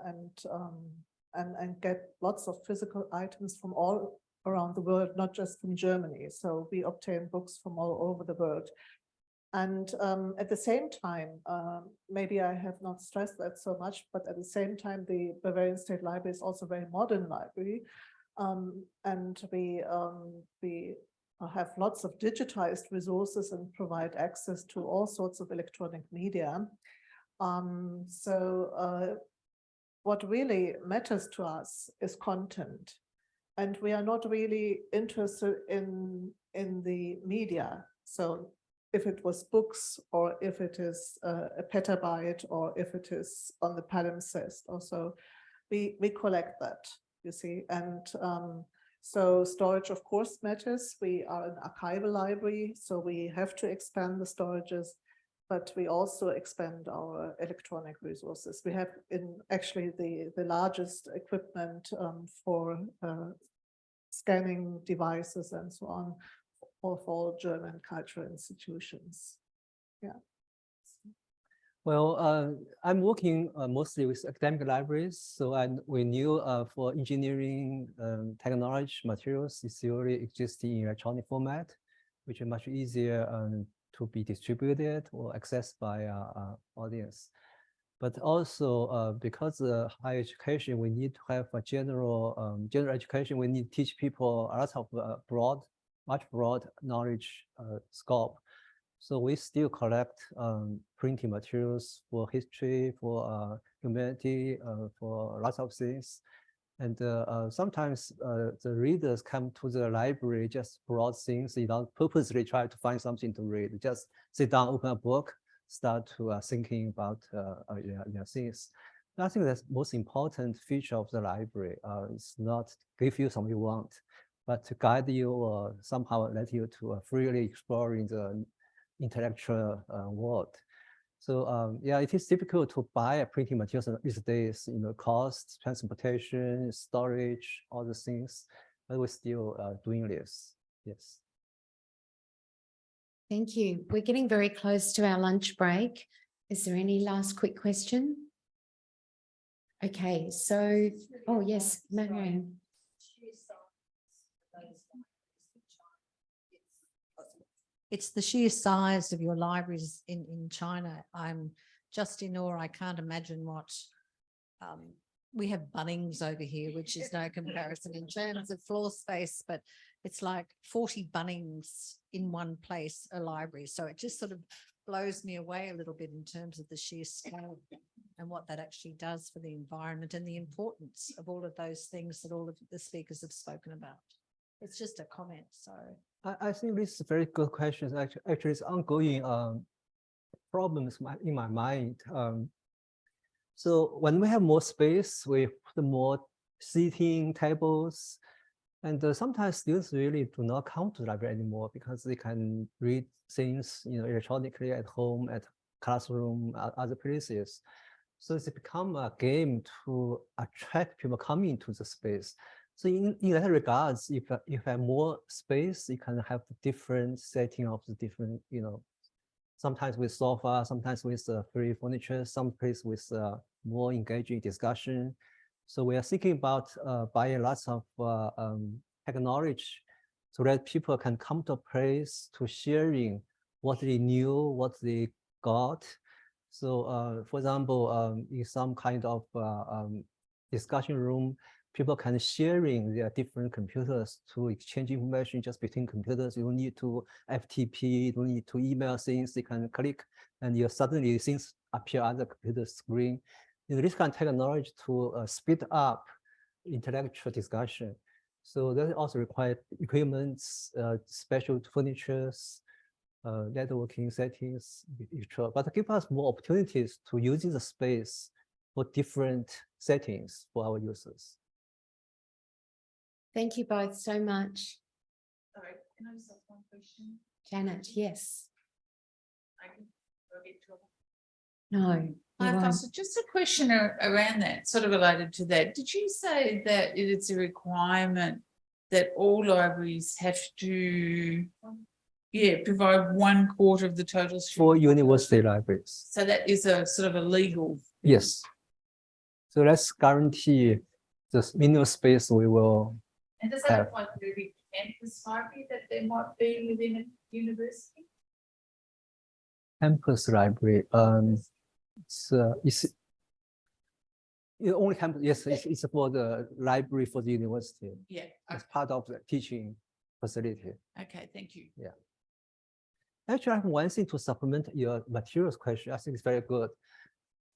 S2: and get lots of physical items from all around the world, not just from Germany. So we obtain books from all over the world. And at the same time, maybe I have not stressed that so much, but at the same time, the Bavarian State Library is also a very modern library. And we have lots of digitized resources and provide access to all sorts of electronic media. What really matters to us is content. And we are not really interested in the media. So if it was books, or if it is a petabyte, or if it is on the palimpsest, also we collect that, you see. And so storage, of course, matters. We are an archival library, so we have to expand the storages, but we also expand our electronic resources. We have actually the largest equipment for scanning devices and so on for all German cultural institutions. Yeah.
S3: Well, I'm working mostly with academic libraries, so we knew for engineering technology materials, it's already existing in electronic format, which is much easier to be distributed or accessed by audience. But also because higher education, we need to have a general education. We need to teach people a lot of much broad knowledge scope. So we still collect printing materials for history, for humanity, for lots of things. And sometimes the readers come to the library just broad things. They don't purposely try to find something to read. Just sit down, open a book, start to thinking about things. I think that's the most important feature of the library. It's not give you something you want, but to guide you or somehow let you to freely explore in the intellectual world. So yeah, it is difficult to buy a printing materials these days, cost, transportation, storage, all the things, but we're still doing this, yes.
S1: Thank you. We're getting very close to our lunch break. Is there any last quick question? Okay, so, oh yes, Marianne.
S6: It's the sheer size of your libraries in China. I'm just in awe. I can't imagine what we have Bunnings over here, which is no comparison in terms of floor space, but it's like 40 Bunnings in one place, a library. So it just sort of blows me away a little bit in terms of the sheer scale and what that actually does for the environment and the importance of all of those things that all of the speakers have spoken about. It's just a comment, so.
S3: I think this is a very good question. Actually, it's ongoing problems in my mind. So when we have more space, we put more seating tables, and sometimes students really do not come to the library anymore because they can read things, electronically at home, at classroom, other places. So it's become a game to attract people coming to the space. So in that regards, if you have more space, you can have different setting of the different, sometimes with sofa, sometimes with free furniture, some place with more engaging discussion. So we are thinking about buying lots of technology so that people can come to a place to sharing what they knew, what they got. So for example, in some kind of discussion room, people can sharing their different computers to exchange information just between computers. You don't need to FTP, you don't need to email things. You can click and suddenly things appear on the computer screen. This kind of technology to speed up intellectual discussion. So that also requires equipment, special furnitures, networking settings, etc. But give us more opportunities to using the space for different settings for our users.
S1: Thank you both so much.
S7: Sorry, can I just ask one question?
S1: Janet, yes.
S7: I can go get trouble.
S1: No.
S7: So just a question around that, sort of related to that. Did you say that it's a requirement that all libraries have to, provide 1/4 of the total
S3: for university libraries?
S7: So that is a sort of a legal.
S3: Yes. So let's guarantee the minimum space we will.
S7: And does that apply to every campus library that there might be within a university?
S3: Campus library, it only campus. Yes, it's for the library for the university.
S7: Yeah,
S3: it's part of the teaching facility.
S7: Okay, thank you.
S3: Yeah. Actually, I have one thing to supplement your materials question. I think it's very good.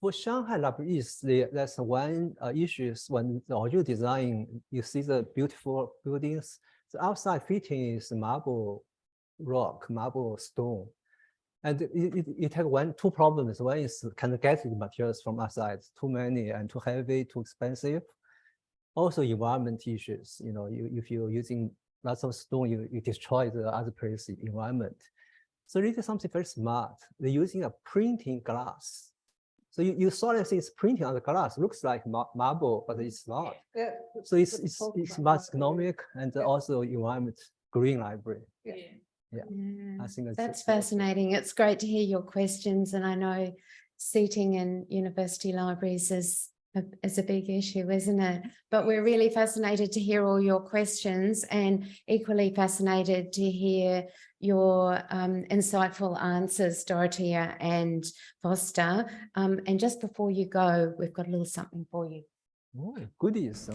S3: For Shanghai Library East, that's one issue is when the original design, you see the beautiful buildings. The outside fitting is marble rock, marble stone. And it has two problems. One is kind of getting materials from outside, too many and too heavy, too expensive. Also environment issues, you know, if you're using lots of stone, you destroy the other place environment. So this is something very smart. They're using a printing glass. So you saw that it's printing on the glass, looks like marble, but it's not.
S2: Yeah.
S3: So it's much economic and also environment green library.
S7: Yeah.
S3: I think
S1: That's fascinating. It's great to hear your questions, and I know seating in university libraries is a big issue, isn't it? But we're really fascinated to hear all your questions, and equally fascinated to hear your insightful answers, Dorothea and Foster. And just before you go, we've got a little something for you.
S3: Oh, goodies.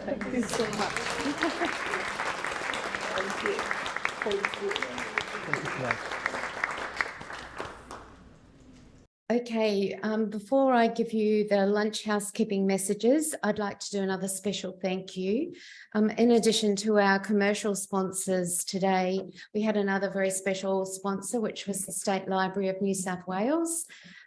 S2: Thank you so much. Thank you.
S3: Thank you so much.
S1: Okay, before I give you the lunch housekeeping messages, I'd like to do another special thank you. In addition to our commercial sponsors today, we had another very special sponsor, which was the State Library of New South Wales.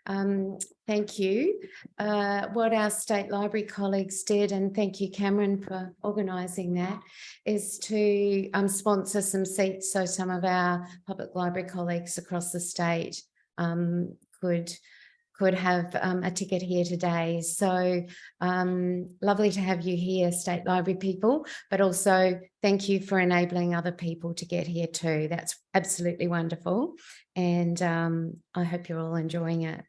S1: Thank you. What our State Library colleagues did, and thank you, Cameron, for organising that, is to sponsor some seats so some of our public library colleagues across the state could have a ticket here today. So lovely to have you here, State Library people, but also thank you for enabling other people to get here too. That's absolutely wonderful. And I hope you're all enjoying it.